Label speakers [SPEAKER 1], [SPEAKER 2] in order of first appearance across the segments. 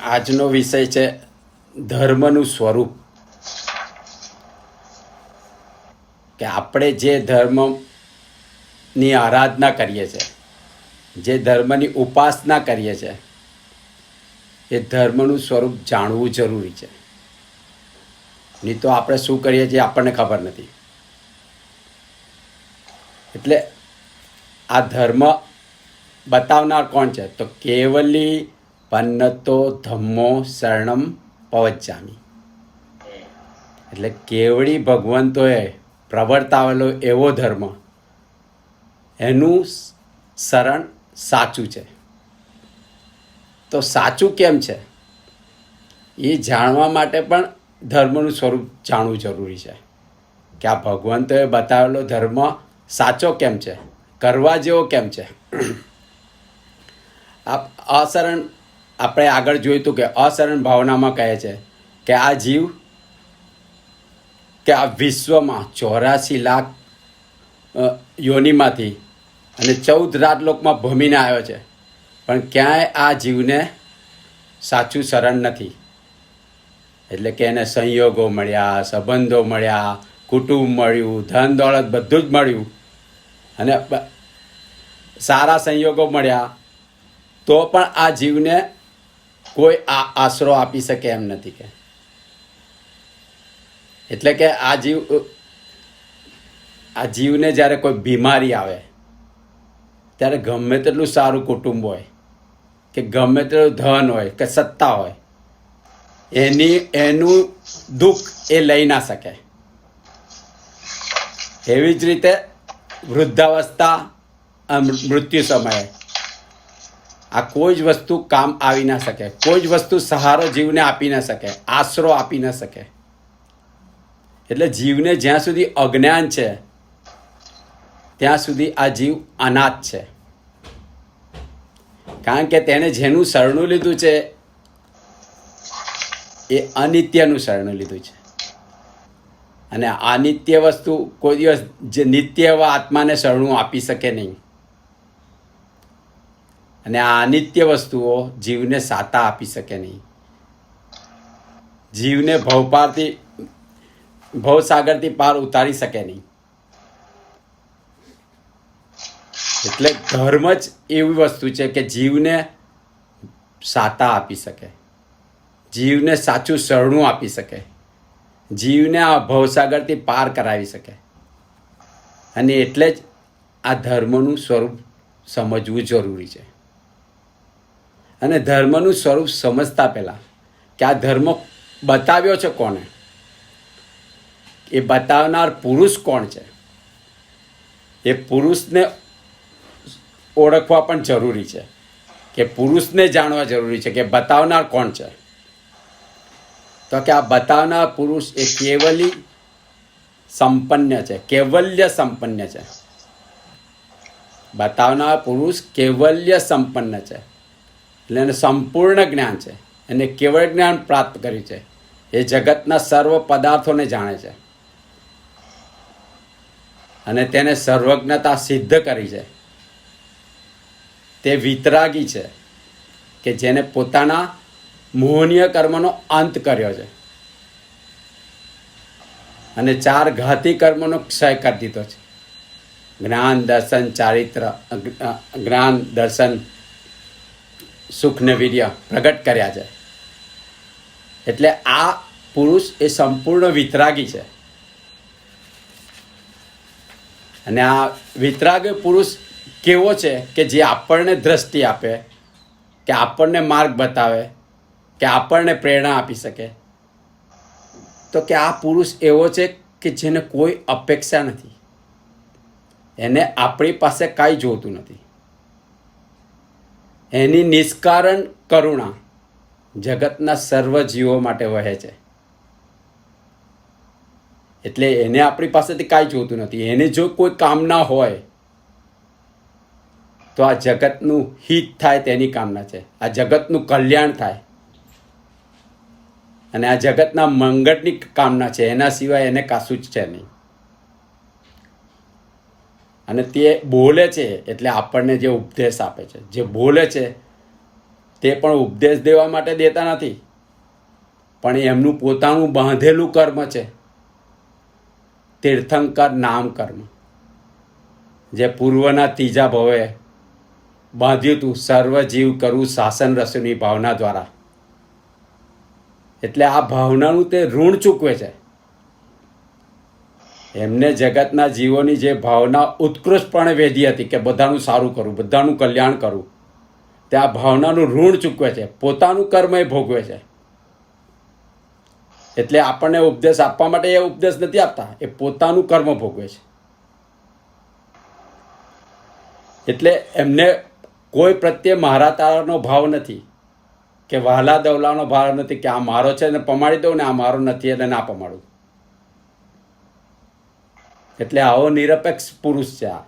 [SPEAKER 1] આજનો વિષય છે ધર્મનું સ્વરૂપ. કે આપણે જે ધર્મની આરાધના કરીએ છીએ, જે ધર્મની ઉપાસના કરીએ છીએ, એ ધર્મનું સ્વરૂપ જાણવું જરૂરી છે. નહીં તો આપણે શું કરીએ છીએ આપણને ખબર નથી. એટલે આ ધર્મ બતાવનાર કોણ છે? તો કેવલી પન્નતો ધમ્મો શરણમ પવચ્ચામી. એટલે કેવળી ભગવંતોએ પ્રવર્તાવેલો એવો ધર્મ, એનું શરણ સાચું છે. તો સાચું કેમ છે એ જાણવા માટે પણ ધર્મનું સ્વરૂપ જાણવું જરૂરી છે. કે આ ભગવંતોએ બતાવેલો ધર્મ સાચો કેમ છે, કરવા જેવો કેમ છે. અશરણ આપણે આગળ જોયું હતું કે અશરણ ભાવનામાં કહે છે કે આ જીવ કે આ વિશ્વમાં 84 લાખ યોનિમાંથી અને 14 રાજલોકમાં ભમીને આવ્યો છે, પણ ક્યાંય આ જીવને સાચું શરણ નથી. એટલે કે એને સંયોગો મળ્યા, સંબંધો મળ્યા, કુટુંબ મળ્યું, ધન દોલત બધું જ મળ્યું અને સારા સંયોગો મળ્યા, તો પણ આ જીવને કોઈ આશરો આપી શકે એમ નથી. કે એટલે કે આ જીવને જ્યારે કોઈ બીમારી આવે ત્યારે ગમે તેટલું સારું કુટુંબ હોય કે ગમે તેટલું ધન હોય કે સત્તા હોય, એનું દુઃખ એ લઈ ના શકે. એવી જ રીતે વૃદ્ધાવસ્થા, મૃત્યુ સમયે આ કોઈ જ વસ્તુ કામ આવી ના શકે, કોઈ જ વસ્તુ સહારો જીવને આપી ના શકે, આશરો આપી ના શકે. એટલે જીવને જ્યાં સુધી અજ્ઞાન છે ત્યાં સુધી આ જીવ અનાથ છે. કારણ કે તેને જેનું શરણું લીધું છે એ અનિત્યનું શરણું લીધું છે. અને અનિત્ય વસ્તુ કોઈ દિવસ જે નિત્ય એવા આત્માને શરણું આપી શકે નહીં. અને આ અનિત્ય વસ્તુઓ જીવને સાતા આપી શકે નહીં. જીવને ભવસાગરથી પાર ઉતારી શકે નહીં. એટલે ધર્મ જ એવી વસ્તુ છે કે જીવને સાતા આપી શકે, જીવને સાચું શરણું આપી શકે, જીવને આ ભવસાગરથી પાર કરાવી શકે. અને એટલે જ આ ધર્મનું સ્વરૂપ સમજવું જરૂરી છે. અને ધર્મનું સ્વરૂપ સમજતા પહેલાં કે આ ધર્મ બતાવ્યો છે કોને, એ બતાવનાર પુરુષ કોણ છે, એ પુરુષને ઓળખવા પણ જરૂરી છે. કે પુરુષને જાણવા જરૂરી છે કે બતાવનાર કોણ છે. તો કે આ બતાવનાર પુરુષ એ કેવલી સંપન્ન છે, કેવલ્ય સંપન્ન છે. બતાવનાર પુરુષ કેવલ્ય સંપન્ન છે. એટલે એને સંપૂર્ણ જ્ઞાન છે, એને કેવળ જ્ઞાન પ્રાપ્ત કર્યું છે. એ જગતના સર્વ પદાર્થોને જાણે છે અને તેને સર્વજ્ઞતા સિદ્ધ કરી છે. તે વિતરાગી છે કે જેને પોતાના મોહનીય કર્મનો અંત કર્યો છે અને 4 ઘાતી કર્મનો ક્ષય કરી દીધો છે. જ્ઞાન, દર્શન, ચારિત્ર, જ્ઞાન, દર્શન, સુખ ને વીર્ય પ્રગટ કર્યા છે. એટલે આ પુરુષ એ સંપૂર્ણ વિતરાગી છે. અને આ વિતરાગી પુરુષ કેવો છે કે જે આપણને દ્રષ્ટિ આપે, કે આપણને માર્ગ બતાવે, કે આપણને પ્રેરણા આપી શકે. તો કે આ પુરુષ એવો છે કે જેને કોઈ અપેક્ષા નથી, એને આપણી પાસે કાંઈ જોતું નથી. એની નિષ્કારણ કરુણા જગતના સર્વ જીવો માટે વહે છે. એટલે એને આપણી પાસેથી કાંઈ જોતું નથી. એને જો કોઈ કામના હોય તો આ જગતનું હિત થાય તેની કામના છે, આ જગતનું કલ્યાણ થાય અને આ જગતના મંગળની કામના છે. એના સિવાય એને કશું જ છે નહીં. અને તે બોલે છે એટલે આપણને જે ઉપદેશ આપે છે, જે બોલે છે તે પણ ઉપદેશ દેવા માટે દેતા નથી, પણ એમનું પોતાનું બાંધેલું કર્મ છે, તીર્થંકર નામ કર્મ, જે પૂર્વના ત્રીજા ભવે બાંધ્યું હતું, સર્વજીવ કરવું શાસન રસોની ભાવના દ્વારા. એટલે આ ભાવનાનું તે ઋણ ચૂકવે છે. એમને જગતના જીવોની જે ભાવના ઉત્કૃષ્ટપણે વેધી હતી કે બધાનું સારું કરવું, બધાનું કલ્યાણ કરવું, તે આ ભાવનાનું ઋણ ચૂકવે છે, પોતાનું કર્મ એ ભોગવે છે. એટલે આપણને ઉપદેશ આપવા માટે એ ઉપદેશ નથી આપતા, એ પોતાનું કર્મ ભોગવે છે. એટલે એમને કોઈ પ્રત્યે મારા તારાનો ભાવ નથી, કે વહાલા દવલાનો ભાવ નથી, કે આ મારો છે ને પમાડી દઉં ને આ મારો નથી એટલે ના પમાડું. એટલે આવો નિરપેક્ષ પુરુષ છે આ.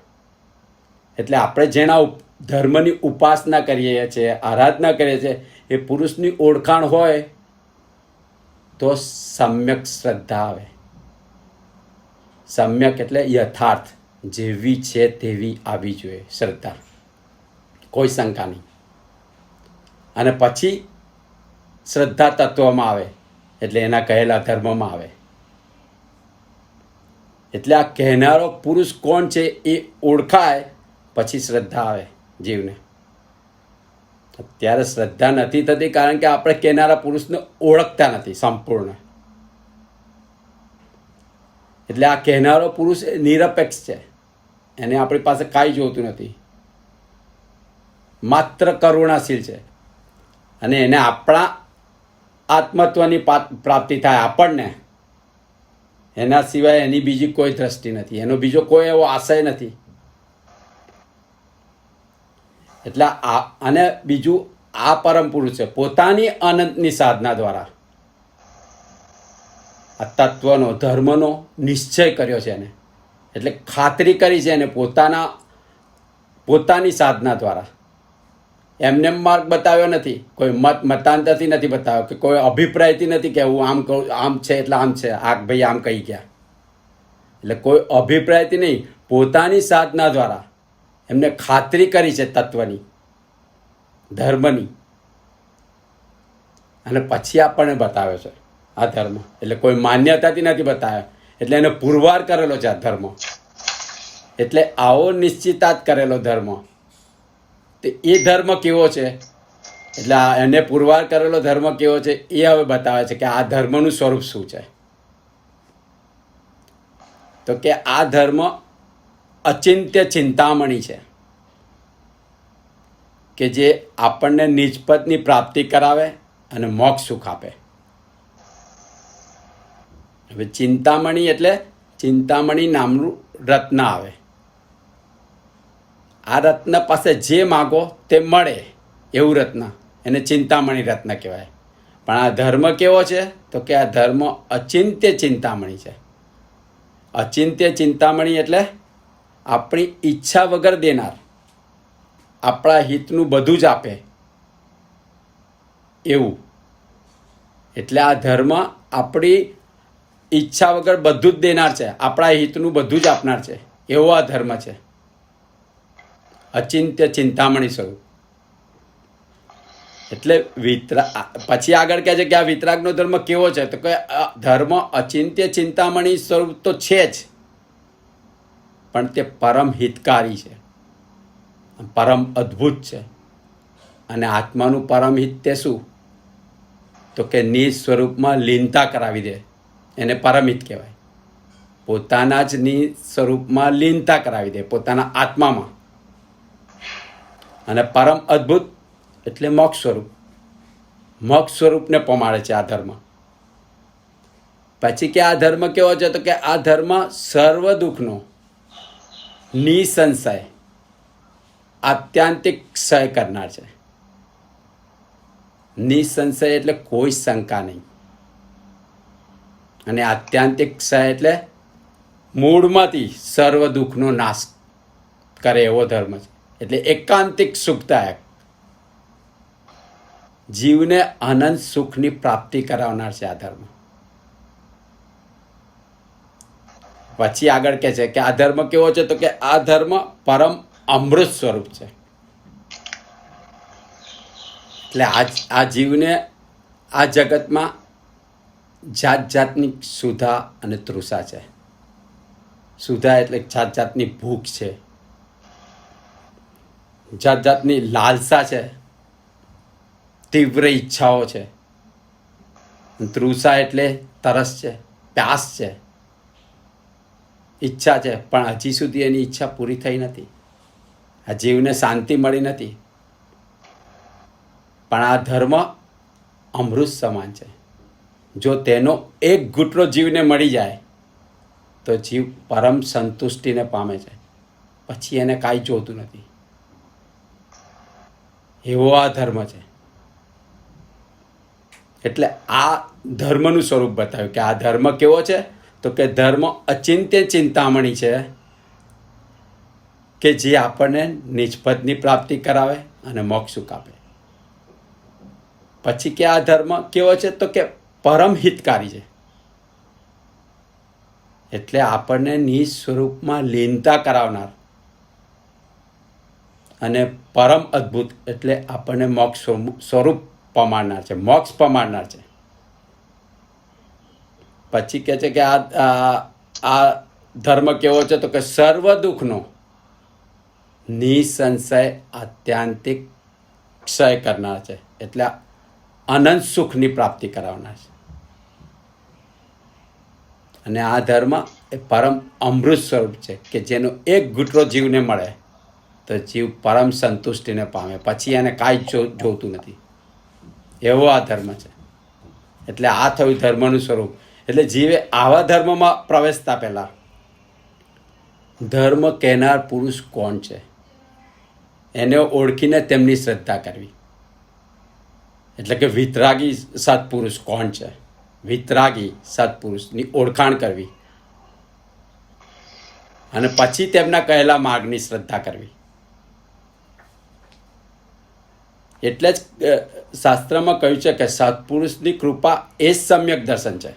[SPEAKER 1] એટલે આપણે જેના ધર્મની ઉપાસના કરીએ છીએ, આરાધના કરીએ છીએ, એ પુરુષની ઓળખાણ હોય તો સમ્યક શ્રદ્ધા આવે. સમ્યક એટલે યથાર્થ, જેવી છે તેવી આવી જોઈએ શ્રદ્ધા, કોઈ શંકા નહીં. અને પછી શ્રદ્ધા તત્વમાં આવે, એટલે એના કહેલા ધર્મમાં આવે. એટલે આ કહેનારો પુરુષ કોણ છે એ ઓળખાય પછી શ્રદ્ધા આવે જીવને. અત્યારે શ્રદ્ધા નથી થતી કારણ કે આપણે કહેનારા પુરુષને ઓળખતા નથી સંપૂર્ણ. એટલે આ કહેનારો પુરુષ નિરપેક્ષ છે, એને આપણી પાસે કાંઈ જોતું નથી, માત્ર કરુણાશીલ છે. અને એને આપણા આત્મત્વની પ્રાપ્તિ થાય આપણને, એના સિવાય એની બીજી કોઈ દ્રષ્ટિ નથી, એનો બીજો કોઈ એવો આશય નથી. એટલે અને બીજું આ પરમ પુરુષ છે, પોતાની અનંતની સાધના દ્વારા આ તત્વનો ધર્મનો નિશ્ચય કર્યો છે એને. એટલે ખાતરી કરી છે એને પોતાની સાધના દ્વારા. એમને માર્ગ બતાવ્યો નથી, કોઈ મતાંતરથી નથી બતાવ્યો, કે કોઈ અભિપ્રાયથી નથી કે હું આમ કહું આમ છે એટલે આમ છે, આ ભાઈ આમ કહી ગયા. એટલે કોઈ અભિપ્રાયથી નહીં, પોતાની સાધના દ્વારા એમને ખાતરી કરી છે તત્વની, ધર્મની, અને પછી આપણને બતાવ્યો છે આ ધર્મ. એટલે કોઈ માન્યતાથી નથી બતાવ્યો, એટલે એને પુરવાર કરેલો છે આ ધર્મ. એટલે આવો નિશ્ચિતાત કરેલો ધર્મ, તો એ ધર્મ કેવો છે, એટલે એને પુરવાર કરેલો ધર્મ કેવો છે એ હવે બતાવે છે કે આ ધર્મનું સ્વરૂપ શું છે. તો કે આ ધર્મ અચિંત્ય ચિંતામણી છે, કે જે આપણને નિજપદની પ્રાપ્તિ કરાવે અને મોક્ષ સુખ આપે. હવે ચિંતામણી એટલે ચિંતામણી નામનું રત્ન આવે. આ રત્ન પાસે જે માગો તે મળે એવું રત્ન, એને ચિંતામણી રત્ન કહેવાય. પણ આ ધર્મ કેવો છે, તો કે આ ધર્મ અચિંત્ય ચિંતામણી છે. અચિંત્ય ચિંતામણી એટલે આપણી ઈચ્છા વગર દેનાર, આપણા હિતનું બધું જ આપે એવું. એટલે આ ધર્મ આપણી ઈચ્છા વગર બધું જ દેનાર છે, આપણા હિતનું બધું જ આપનાર છે, એવો આ ધર્મ છે, અચિંત્ય ચિંતામણી સ્વરૂપ. એટલે પછી આગળ કહે છે કે આ વિતરાગનો ધર્મ કેવો છે, તો કે ધર્મ અચિંત્ય ચિંતામણી સ્વરૂપ તો છે જ, પણ તે પરમ હિતકારી છે, પરમ અદ્ભુત છે. અને આત્માનું પરમ હિત તે શું, તો કે નિજ સ્વરૂપમાં લીનતા કરાવી દે, એને પરમહિત કહેવાય. પોતાના જ નિજ સ્વરૂપમાં લીનતા કરાવી દે, પોતાના આત્મામાં. અને પરમ અદ્ભુત એટલે મોક્ષ સ્વરૂપ, મોક્ષ સ્વરૂપને પમાડે છે આ ધર્મ. પછી કે આ ધર્મ કેવો છે, તો કે આ ધર્મ સર્વ દુઃખનો નિસંશય આત્યંતિક ક્ષય કરનાર છે. નિસંશય એટલે કોઈ શંકા નહીં, અને આત્યંતિક ક્ષય એટલે મૂળમાંથી સર્વ દુઃખનો નાશ કરે એવો ધર્મ છે. એટલે એકાંતિક સુખદાયક, જીવને અનંત સુખની પ્રાપ્તિ કરાવનાર છે આ ધર્મ. પછી આગળ કહે છે કે આ ધર્મ કેવો છે, તો કે આ ધર્મ પરમ અમૃત સ્વરૂપ છે. એટલે આ જીવને આ જગતમાં જાત જાતની સુધા અને તૃષા છે. સુધા એટલે જાત જાતની ભૂખ છે, જાત જાતની લાલસા છે, તીવ્ર ઈચ્છાઓ છે. તૃષા એટલે તરસ છે, પ્યાસ છે, ઈચ્છા છે, પણ હજી સુધી એની ઈચ્છા પૂરી થઈ નથી. આ જીવને શાંતિ મળી નથી. પણ આ ધર્મ અમૃત સમાન છે. જો તેનો એક ઘૂંટડો જીવને મળી જાય તો જીવ પરમ સંતુષ્ટિને પામે છે. પછી એને કાંઈ જોતું નથી. એવો આ ધર્મ છે. એટલે આ ધર્મનું સ્વરૂપ બતાવ્યું કે આ ધર્મ કેવો છે, તો કે ધર્મ અચિંત્ય ચિંતામણી છે કે જે આપણને નિષ્પદની પ્રાપ્તિ કરાવે અને મોક્ષ સુખ આપે. પછી કે આ ધર્મ કેવો છે, તો કે પરમ હિતકારી છે. એટલે આપણને નિજ સ્વરૂપમાં લીનતા કરાવનાર અને પરમ અદ્ભુત એટલે આપણને મોક્ષ સ્વરૂપ પમાડનાર છે, મોક્ષ પમાડનાર છે. પછી કહે છે કે આ ધર્મ કેવો છે, તો કે સર્વ દુઃખનો નિસંશય આત્યંતિક ક્ષય કરનાર છે. એટલે અનંત સુખની પ્રાપ્તિ કરાવનાર છે. અને આ ધર્મ એ પરમ અમૃત સ્વરૂપ છે કે જેનો એક ઘૂંટડો જીવને મળે તો જીવ પરમ સંતુષ્ટિને પામે. પછી એને કાંઈ જોતું નથી. એવો આ ધર્મ છે. એટલે આ થયું ધર્મનું સ્વરૂપ. એટલે જીવે આવા ધર્મમાં પ્રવેશતા પહેલાં ધર્મ કહેનાર પુરુષ કોણ છે એને ઓળખીને તેમની શ્રદ્ધા કરવી. એટલે કે વિતરાગી સત્પુરુષ કોણ છે, વિતરાગી સત્પુરુષની ઓળખાણ કરવી અને પછી તેમના કહેલા માર્ગની શ્રદ્ધા કરવી. એટલે જ શાસ્ત્રમાં કહ્યું છે કે સત્પુરુષની કૃપા એ જ સમ્યક દર્શન છે.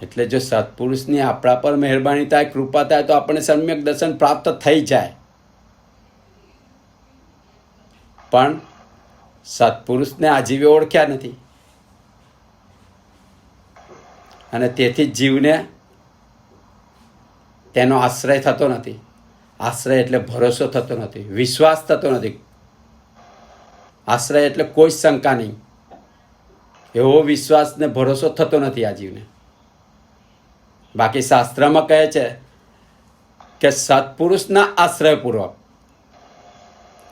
[SPEAKER 1] એટલે જો સત્પુરુષની આપણા પર મહેરબાની થાય, કૃપા થાય તો આપણને સમ્યક દર્શન પ્રાપ્ત થઈ જાય. પણ સત્પુરુષને આજીવે ઓળખ્યા નથી અને તેથી જીવને તેનો આશ્રય થતો નથી. આશ્રય એટલે ભરોસો થતો નથી, વિશ્વાસ થતો નથી. આશ્રય એટલે કોઈ શંકા નહીં. એવો વિશ્વાસ ને ભરોસો થતો નથી આ જીવને. બાકી શાસ્ત્રમાં કહે છે કે સત્પુરુષના આશ્રયપૂર્વક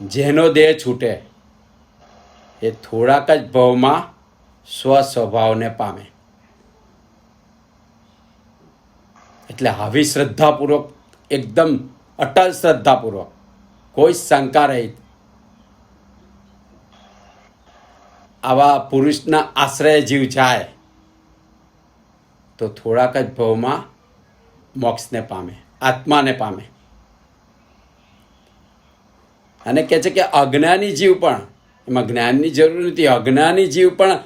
[SPEAKER 1] જેનો દેહ છૂટે એ થોડાક જ ભાવમાં સ્વસ્વભાવને પામે. એટલે આવી શ્રદ્ધાપૂર્વક, એકદમ અટલ શ્રદ્ધાપૂર્વક, કોઈ શંકા રહિત આવા પુરુષના આશ્રય જીવ જાય તો થોડાક જ ભાવમાં મોક્ષને પામે, આત્માને પામે. અને કહે છે કે અજ્ઞાની જીવ પણ, એમાં જ્ઞાનની જરૂર નથી, અજ્ઞાની જીવ પણ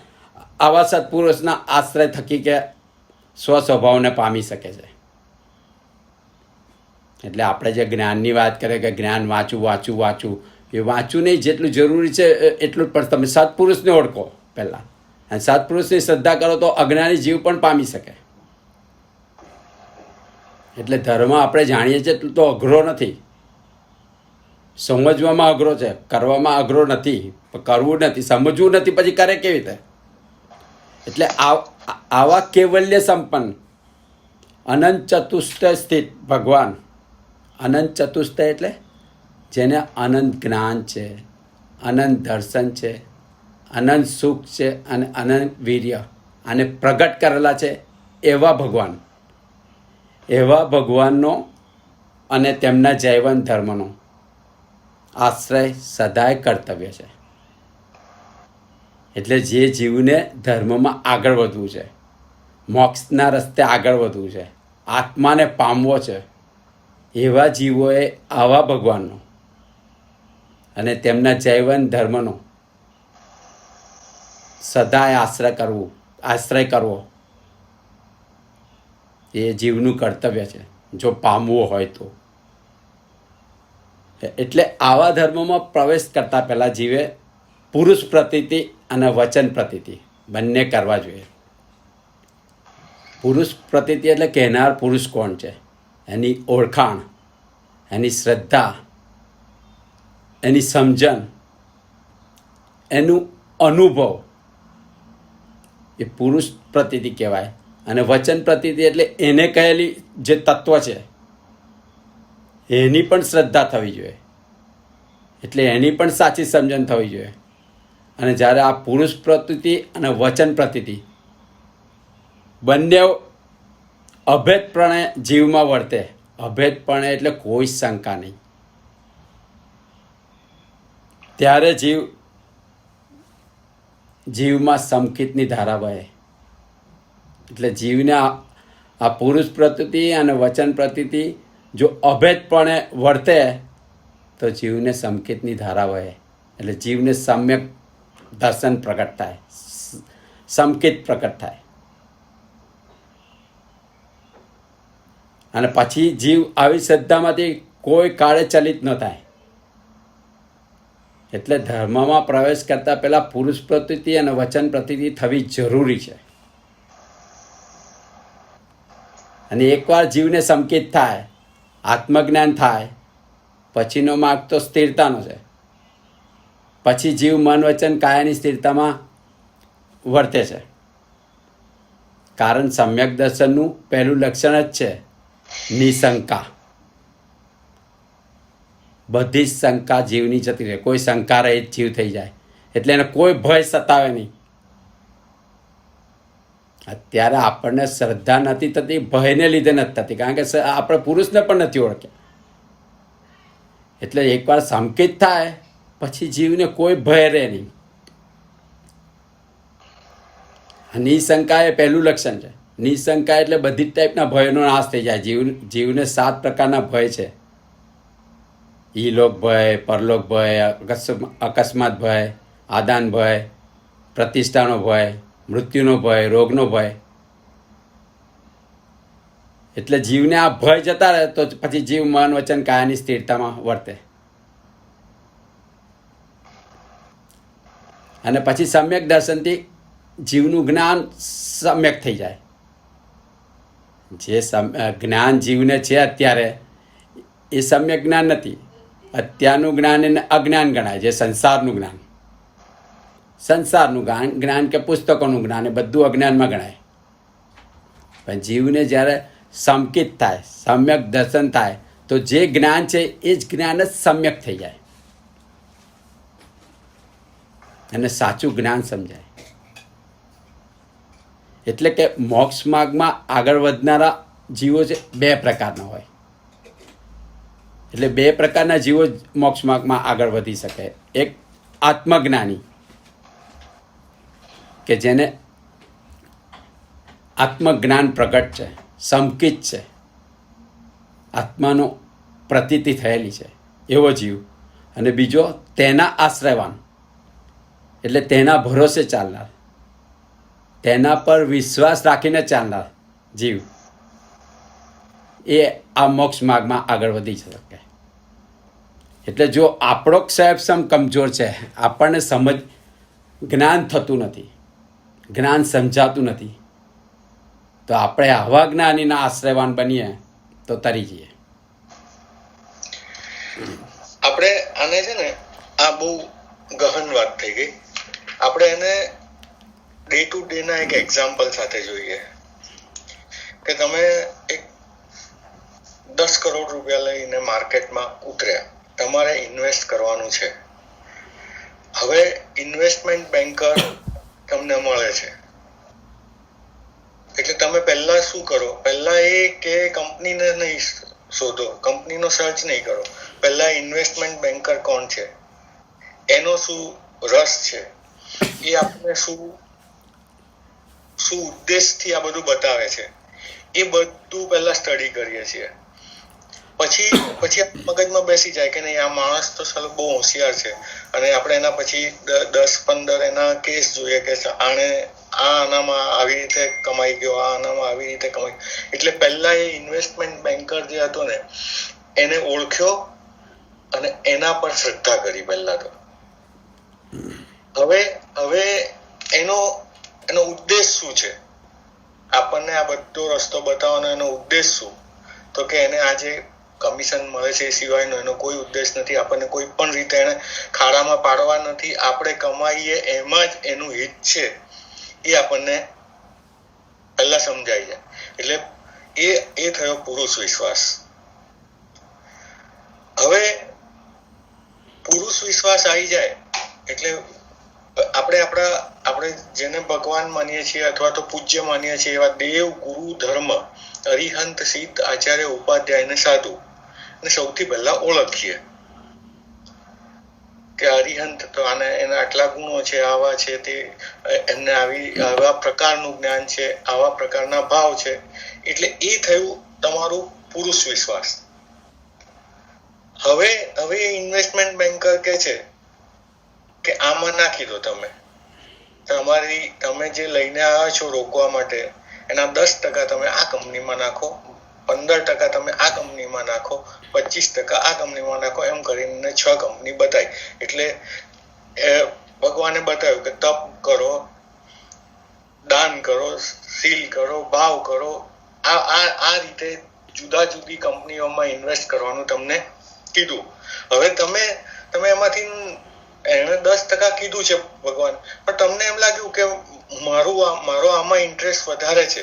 [SPEAKER 1] આવા સત્પુરુષના આશ્રય થકી કે સ્વસ્વભાવને પામી શકે છે. એટલે આપણે જે જ્ઞાનની વાત કરીએ કે જ્ઞાન વાંચવું એ વાંચવું નહીં, જેટલું જરૂરી છે એટલું જ. પણ તમે સત્પુરુષને ઓળખો પહેલાં અને સત્પુરુષની શ્રદ્ધા કરો તો અજ્ઞાની જીવ પણ પામી શકે. એટલે ધર્મ આપણે જાણીએ છીએ એટલું તો અઘરો નથી. સમજવામાં અઘરો છે, કરવામાં અઘરો નથી. કરવું નથી, સમજવું નથી, પછી કરે કેવી રીતે? એટલે આવા કૈવલ્ય સંપન્ન અનંત ચતુષ્ટય સ્થિત ભગવાન, અનંત ચતુષ્ટય એટલે જેને અનંત જ્ઞાન છે, અનંત દર્શન છે, અનંત સુખ છે અને અનંત વીર્ય અને પ્રગટ કરેલા છે એવા ભગવાનનો અને તેમના જૈવન ધર્મનો આશ્રય સદાય કર્તવ્ય છે. એટલે જે જીવને ધર્મમાં આગળ વધવું છે, મોક્ષના રસ્તે આગળ વધવું છે, આત્માને પામવો છે, એવા જીવોએ આવા ભગવાનનો અને તેમના જૈવન ધર્મનો સદાય આશ્રય કરવો એ જીવનું કર્તવ્ય છે, જો પામવું હોય તો. એટલે આવા ધર્મમાં પ્રવેશ કરતા પહેલાં જીવે પુરુષ પ્રતીતિ અને વચન પ્રતીતિ બંને કરવા જોઈએ. પુરુષ પ્રતીતિ એટલે કહેનાર પુરુષ કોણ છે, એની ઓળખાણ, એની શ્રદ્ધા, એની સમજણ, એનું અનુભવ, એ પુરુષ પ્રતીતિ કહેવાય. અને વચન પ્રતીતિ એટલે એને કહેલી જે તત્વ છે એની પણ શ્રદ્ધા થવી જોઈએ, એટલે એની પણ સાચી સમજણ થવી જોઈએ. અને જ્યારે આ પુરુષ પ્રતીતિ અને વચન પ્રતીતિ બંને અભેદપણે જીવમાં વર્તે, અભેદપણે એટલે કોઈ શંકા નહીં, ત્યારે જીવમાં સમકિતની ધારા વહે. એટલે જીવને આ પુરુષ પ્રતીતિ અને વચન પ્રતીતિ જો અભેદપણે વર્તે તો જીવને સમકિતની ધારા વહે. એટલે જીવને સમ્યક દર્શન પ્રગટ થાય, સમકિત પ્રગટ થાય. અને પછી જીવ આવી શ્રદ્ધામાંથી કોઈ કાળે ચલિત ન થાય. એટલે ધર્મમાં પ્રવેશ કરતા પહેલાં પુરુષ પ્રતીતિ અને વચન પ્રતીતિ થવી જરૂરી છે. અને એકવાર જીવને સંકેત થાય, આત્મજ્ઞાન થાય, પછીનો માર્ગ તો સ્થિરતાનો છે. પછી જીવ મન વચન કાયાની સ્થિરતામાં વર્તે છે. કારણ સમ્યક દર્શનનું પહેલું લક્ષણ જ છે નિશંકા. બધી જ શંકા જીવની જતી રહે, કોઈ શંકા રહિત જીવ થઈ જાય. એટલે એને કોઈ ભય સતાવે નહીં. અત્યારે આપણને શ્રદ્ધા નથી થતી, ભયને લીધે નથી થતી, કારણ કે આપણે પુરુષને પણ નથી ઓળખ્યા. એટલે એકવાર સંકેત થાય પછી જીવને કોઈ ભય રહે નહીં. નિશંકા એ પહેલું લક્ષણ છે. નિશંકા એટલે બધી જ ટાઈપના ભયનો નાશ થઈ જાય. જીવને 7 પ્રકારના ભય છે. ઈલોક ભય, પરલોક ભય, અકસ્માત ભય, આદાન ભય, પ્રતિષ્ઠાનો ભય, મૃત્યુનો ભય, રોગનો ભય. એટલે જીવને આ ભય જતા રહે તો પછી જીવ મન વચન કાયાની સ્થિરતામાં વર્તે. અને પછી સમ્યક દર્શનથી જીવનું જ્ઞાન સમ્યક થઈ જાય. જે જ્ઞાન જીવને છે અત્યારે એ સમ્યક જ્ઞાન નથી. અત્યારનું જ્ઞાન એને અજ્ઞાન ગણાય, જે સંસારનું જ્ઞાન. સંસારનું જ્ઞાન કે પુસ્તકોનું જ્ઞાન એ બધું અજ્ઞાનમાં ગણાય. પણ જીવને જ્યારે સંકિત થાય, સમ્યક દર્શન થાય, તો જે જ્ઞાન છે એ જ જ્ઞાન જ સમ્યક થઈ જાય અને સાચું જ્ઞાન સમજાય. એટલે કે મોક્ષ માર્ગમાં આગળ વધનારા જીવો છે 2 પ્રકારના હોય. એટલે 2 પ્રકારના જીવો મોક્ષ માર્ગમાં આગળ વધી શકે. એક આત્મજ્ઞાની, કે જેને આત્મજ્ઞાન પ્રગટ છે, સંકિત છે, આત્માનો પ્રતીતિ થયેલી છે, એવો જીવ. અને બીજો તેના આશ્રયવાન, એટલે તેના ભરોસે ચાલનાર, તેના પર વિશ્વાસ રાખીને ચાલનાર જીવ, એ આ મોક્ષ માર્ગમાં આગળ વધી શકે. એટલે જો આપણો ક્ષયક્ષમ કમજોર છે, આપણને જ્ઞાન થતું નથી, જ્ઞાન સમજાતું નથી, તો આપણે આવા જ્ઞાનીના આશ્રયવાન બનીએ તો તરી જઈએ.
[SPEAKER 2] આપણે આને છે ને, આ બહુ ગહન વાત થઈ ગઈ. આપણે એને ડે ટુ ડે ના એક એક્ઝામ્પલ સાથે જોઈએ કે તમે એક 10 કરોડ રૂપિયા લઈને માર્કેટમાં ઉતર્યા, તમારે ઇન્વેસ્ટ કરવાનું છે. હવે ઇન્વેસ્ટમેન્ટ બેન્કર તમને મળે છે, એટલે તમે પહેલા શું કરો? પહેલા એ કે કંપનીને નહીં શોધો, કંપનીનો સર્ચ નહીં કરો. પહેલા ઇન્વેસ્ટમેન્ટ બેન્કર કોણ છે, એનો શું રસ છે, એ આપણને શું ઉદ્દેશથી આ બધું બતાવે છે, એ બધું પહેલા સ્ટડી કરીએ છીએ. પછી મગજમાં બેસી જાય કે નહીં, આ માણસ તો સાલો બહુ હોશિયાર છે, અને આપણે એના પછી 10-15 એના કેસ જોઈએ કે આનામાં આવી રીતે કમાઈ ગયો, આનામાં આવી રીતે કમાઈ. એટલે પહેલા એ ઇન્વેસ્ટમેન્ટ બેન્કર જે હતો ને, એને ઓળખ્યો અને એના પર શ્રદ્ધા કરી પહેલા તો. હવે હવે એનો એનો ઉદ્દેશ શું છે? આપણને આ બધો રસ્તો બતાવવાનો એનો ઉદ્દેશ શું? તો કે એને આજે કમિશન મળે છે એ સિવાયનો એનો કોઈ ઉદ્દેશ નથી. આપણને કોઈ પણ રીતે એને ખાડામાં પાડવા નથી. આપણે કમાઈએ એમાં જ એનું હિત છે એ આપણને પહેલા સમજાઈ જાય. એટલે એ થયો પુરુષ વિશ્વાસ. હવે પુરુષ વિશ્વાસ આવી જાય એટલે આપણે જેને ભગવાન માનીએ છીએ અથવા તો પૂજ્ય માનીએ છીએ એવા દેવ, ગુરુ, ધર્મ, અરિહંત, સિદ્ધ, આચાર્ય, ઉપાધ્યાય અને સાધુ ને સૌથી પહેલા ઓળખીએ કે અરિહંત તો એના આટલા ગુણો છે, આવા છે, તે એમને આવા પ્રકારનું જ્ઞાન છે, આવા પ્રકારના ભાવ છે. એટલે એ થયું તમારું પુરુષ વિશ્વાસ. હવે ઇન્વેસ્ટમેન્ટ બેન્કર કે છે કે આમાં નાખી દો તમે જે લઈને આવ્યા છો રોકવા માટે એના 10% તમે આ કંપનીમાં નાખો, 15% તમે આ કંપનીમાં નાખો, 25% આ કંપનીમાં નાખો, એમ કરીને 6 કંપની બતાવી. એટલે ભગવાને બતાવ્યું કે તપ કરો, દાન કરો, સીલ કરો, ભાવ કરો. આ રીતે જુદી કંપનીઓમાં ઇન્વેસ્ટ કરવાનું તમને કીધું. હવે તમે એમાંથી એને 10% કીધું છે ભગવાન, પણ તમને એમ લાગ્યું કે મારો આમાં ઇન્ટરેસ્ટ વધારે છે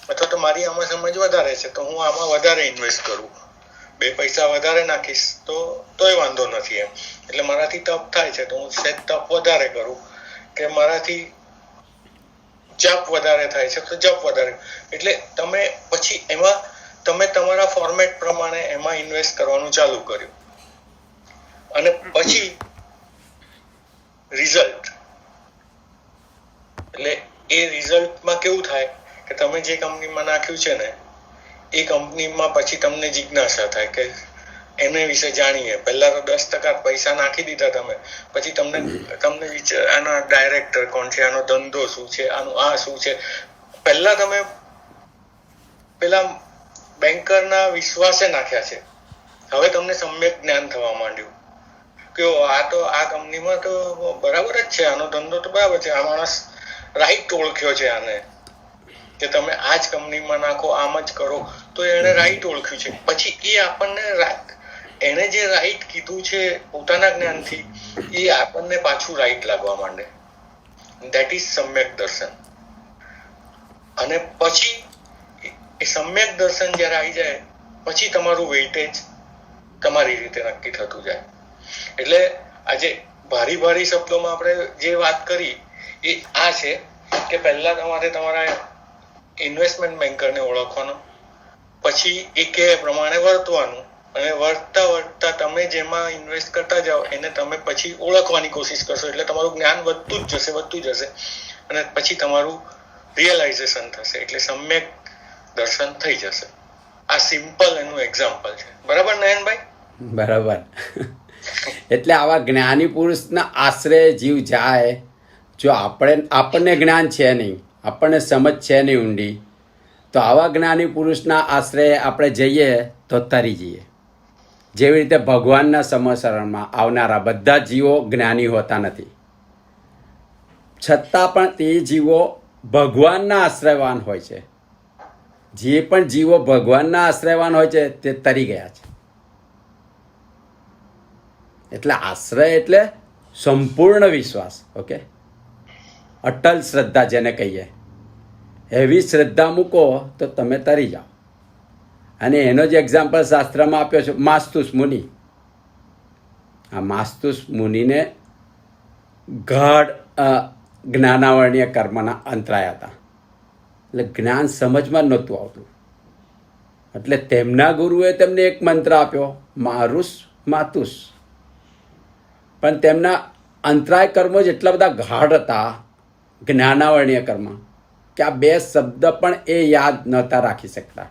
[SPEAKER 2] અથવા તો મારી આમાં સમજ વધારે છે, તો હું આમાં વધારે ઇન્વેસ્ટ કરું, 2 પૈસા વધારે નાખીશ તોય વાંધો નથી એમ. એટલે મારાથી તપ થાય છે તો હું તપ વધારે કરું, કે મારાથી જપ વધારે થાય છે તો જપ વધારે. એટલે તમે પછી એમાં તમે તમારા ફોર્મેટ પ્રમાણે એમાં ઇન્વેસ્ટ કરવાનું ચાલુ કર્યું. અને પછી રિઝલ્ટ, એટલે એ રિઝલ્ટમાં કેવું થાય કે તમે જે કંપનીમાં નાખ્યું છે ને એ કંપનીમાં પછી તમને જિજ્ઞાસા થાય કે એને વિશે જાણીએ. પહેલા તો 10% પૈસા નાખી દીધા તમે, પછી તમને વિચાર આના ડાયરેક્ટર કોણ છે, આનો ધંધો શું છે, આનું આ શું છે. પહેલા તમે પેલા બેન્કરના વિશ્વાસે નાખ્યા છે. હવે તમને સમ્યક જ્ઞાન થવા માંડ્યું કે આ કંપનીમાં તો બરાબર જ છે, આનો ધંધો તો બરાબર છે, આ માણસ રાઈટ ઓળખ્યો છે આને, કે તમે આ જ કંપનીમાં નાખો, આમ જ કરો, તો એને રાઈટ ઓળખ્યું છે. પછી એ આપણને એને જે રાઈટ કીધું છે પોતાના જ્ઞાનથી એ આપણને પાછું રાઈટ લાગવા માંડે. ધેટ ઇઝ સમ્યક દર્શન. અને પછી એ સમ્યક દર્શન જ્યારે આવી જાય પછી તમારું વેઇટેજ તમારી રીતે નક્કી થતું જાય. એટલે આજે ભારી શબ્દોમાં આપણે જે વાત કરી એ આ છે કે પહેલા તમારે તમારા ઇન્વેસ્ટમેન્ટ બેન્કરને ઓળખવાનો, પછી એ કે પ્રમાણે વર્તવાનું, અને વર્તતા તમે જેમાં ઇન્વેસ્ટ કરતા જાઓ એને તમે પછી ઓળખવાની કોશિશ કરશો. એટલે તમારું જ્ઞાન વધતું જ જશે અને પછી તમારું રિયલાઇઝેશન થશે, એટલે સમ્યક દર્શન થઈ જશે. આ સિમ્પલ એનું એક્ઝામ્પલ છે. બરાબર નયનભાઈ?
[SPEAKER 1] બરાબર. એટલે આવા જ્ઞાની પુરુષના આશ્રય જીવ જાય. જો આપણને જ્ઞાન છે નહીં, આપણને સમજ છે નહીં ઊંડી, તો આવા જ્ઞાની પુરુષના આશ્રય આપણે જઈએ તો તરી જઈએ. જેવી રીતે ભગવાનના સમસરણમાં આવનારા બધા જીવો જ્ઞાની હોતા નથી, છતાં પણ તે જીવો ભગવાનના આશ્રયવાન હોય છે. જે પણ જીવો ભગવાનના આશ્રયવાન હોય છે તે તરી ગયા છે. એટલે આશ્રય એટલે સંપૂર્ણ વિશ્વાસ. ઓકે, અટલ શ્રદ્ધા જેને કહીએ, એવી શ્રદ્ધા મૂકો તો તમે તરી જાઓ. અને એનો જ એક્ઝામ્પલ શાસ્ત્રમાં આપ્યો છે માસ્તુસ મુનિ. આ માસ્તુસ મુનિને ગાઢ જ્ઞાનાવરણીય કર્મના અંતરાય હતા. એટલે જ્ઞાન સમજમાં નહોતું આવતું. એટલે તેમના ગુરુએ તેમને એક મંત્ર આપ્યો, મારુસ માતુસ. પણ તેમના અંતરાય કર્મો જ એટલા બધા ગાઢ હતા, જ્ઞાનાવરણીય કર્મ, કે આ 2 શબ્દ પણ એ યાદ નહોતા રાખી શકતા.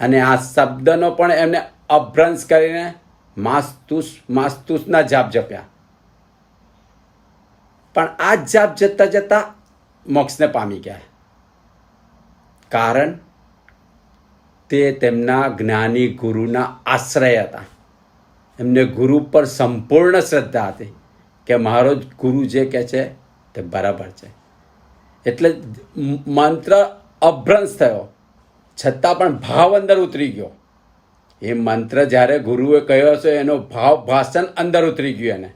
[SPEAKER 1] અને આ શબ્દનો પણ એમને અભ્રંશ કરીને માસ્તુસના જાપ જપ્યા. પણ આ જાપ જતા જતા મોક્ષને પામી ગયા. કારણ તે તેમના જ્ઞાની ગુરુના આશ્રય હતા. એમને ગુરુ પર સંપૂર્ણ શ્રદ્ધા હતી કે મારો ગુરુ જે કહે છે તે બરાબર છે. એટલે મંત્ર અભ્રંશ થયો છતાં પણ ભાવ અંદર ઉતરી ગયો. એ મંત્ર જ્યારે ગુરુએ કહ્યો છે એનો ભાવ ભાષણ અંદર ઉતરી ગયું. એને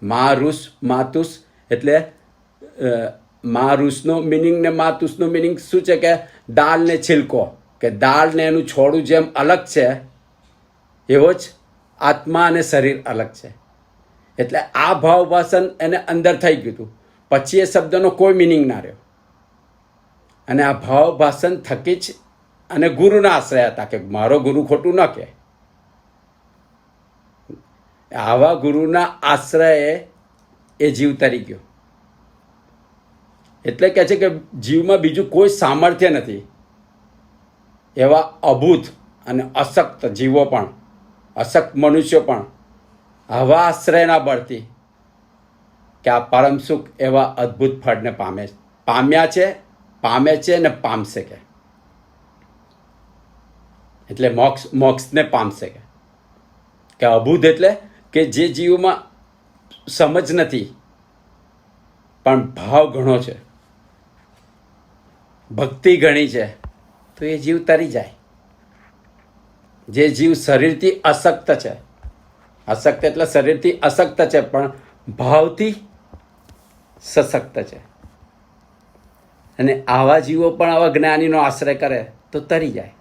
[SPEAKER 1] મારુષ માતુષ એટલે મારુષનો મિનિંગ ને માતુષનો મિનિંગ શું છે કે દાળ ને છિલકો, કે દાળ ને એનું છોડું જેમ અલગ છે એવો જ આત્મા અને શરીર અલગ છે. એટલે આ ભાવ ભાષણ એને અંદર થઈ ગયું હતું. પછી એ શબ્દનો કોઈ મિનિંગ ના રહ્યો. અને આ ભાવ ભાષણ થકી જ અને ગુરુના આશ્રય હતા કે મારો ગુરુ ખોટું ન કહે. આવા ગુરુના આશ્રયે એ જીવ તરી ગયો. એટલે કહે છે કે જીવમાં બીજું કોઈ સામર્થ્ય નથી. એવા અભૂત અને અશક્ત જીવો પણ, અશક્ત મનુષ્યો પણ આવા આશ્રયના બળથી કે આ પરમ સુખ એવા અદ્ભુત ફળને પામ્યા છે, પામે છે ને પામશે. એટલે મોક્ષને પામશે. કે અભૂત એટલે કે જે જીવમાં સમજ નથી પણ ભાવ ઘણો છે, ભક્તિ ઘણી છે, તો એ જીવ તરી જાય. જે જીવ શરીરથી અશક્ત છે, અશક્ત એટલે શરીરથી અશક્ત છે પણ ભાવથી સશક્ત છે, અને આવા જીવો પણ આવા જ્ઞાનીનો આશ્રય કરે તો તરી જાય.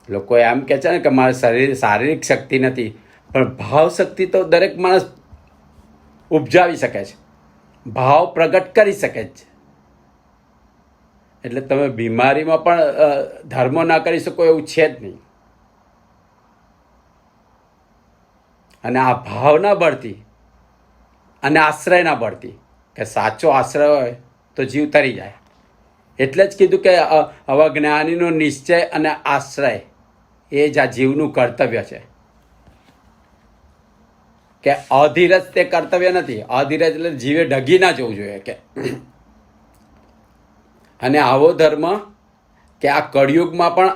[SPEAKER 1] લોકો એમ કહે છે ને કે મારે શારીરિક શક્તિ નથી, પણ ભાવ શક્તિ તો દરેક માણસ ઉપજાવી શકે છે, ભાવ પ્રગટ કરી શકે છે. એટલે તમે બીમારીમાં પણ ધર્મ ના કરી શકો એવું છે જ નહીં. અને આ ભાવના બળથી અને આશ્રયના બળથી, કે સાચો આશ્રય હોય તો જીવ તરી જાય. એટલે જ કીધું કે આવા જ્ઞાનીનો નિશ્ચય અને આશ્રય એ જ આ જીવનું કર્તવ્ય છે. કે અધીરજ તે કર્તવ્ય નથી. અધીરજ એટલે જીવે ડગી ના જવું જોઈએ. કે અને આવો ધર્મ કે આ કળિયુગમાં પણ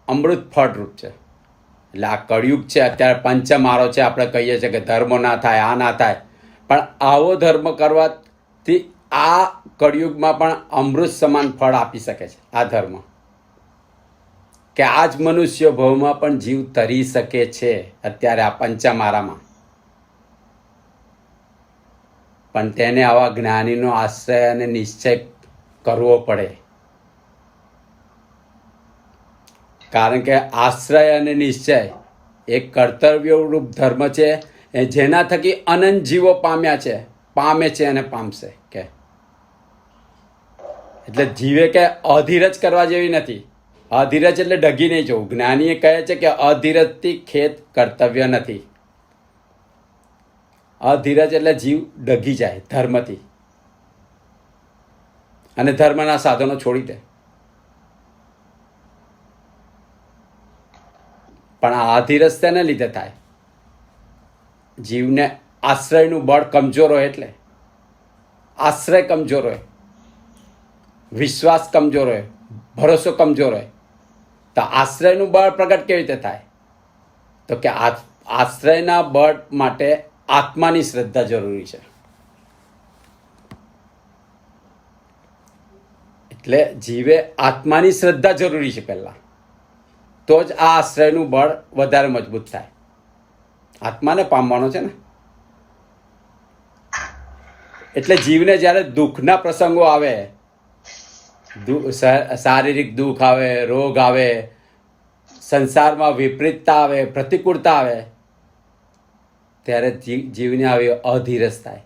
[SPEAKER 1] અમૃત ફળરૂપ છે. એટલે આ કળિયુગ છે, અત્યારે પંચમારો છે, આપણે કહીએ છીએ કે ધર્મ ના થાય, આ ના થાય, પણ આવો ધર્મ કરવાથી આ કળિયુગમાં પણ અમૃત સમાન ફળ આપી શકે છે આ ધર્મ. કે આ જ મનુષ્ય ભવમાં પણ જીવ તરી શકે છે અત્યારે આ પંચમારામાં. પણ તેને આવા જ્ઞાનીનો આશ્રય અને નિશ્ચય કરવો પડે. કારણ કે આશ્રય અને નિશ્ચય એક કર્તવ્યરૂપ ધર્મ છે, જેના થકી અનંત જીવો પામ્યા છે, પામે છે અને પામશે. કે એટલે જીવે કે અધીરજ કરવા જેવી નથી. અધીરજ એટલે ડગી નહીં જવું. જ્ઞાનીએ કહે છે કે અધીરજથી ખેત કર્તવ્ય નથી. અધીરજ એટલે જીવ ડગી જાય ધર્મથી અને ધર્મના સાધનો છોડી દે. પણ આ અધીરજ તેને લીધે થાય. જીવને આશ્રયનું બળ કમજોર હોય. એટલે આશ્રય કમજોર હોય, વિશ્વાસ કમજોર હોય, ભરોસો કમજોર હોય, તો આશ્રયનું બળ પ્રગટ કેવી રીતે થાય? તો કે આશ્રયના બળ માટે આત્માની શ્રદ્ધા જરૂરી છે. એટલે જીવે આત્માની શ્રદ્ધા જરૂરી છે પહેલા, તો જ આ આશ્રયનું બળ વધારે મજબૂત થાય. આત્માને પામવાનો છે ને. એટલે જીવને જ્યારે દુઃખના પ્રસંગો આવે, શારીરિક દુઃખ આવે, રોગ આવે, સંસારમાં વિપરીતતા આવે, પ્રતિકૂળતા આવે, ત્યારે જીવને આવી અધીરજ થાય.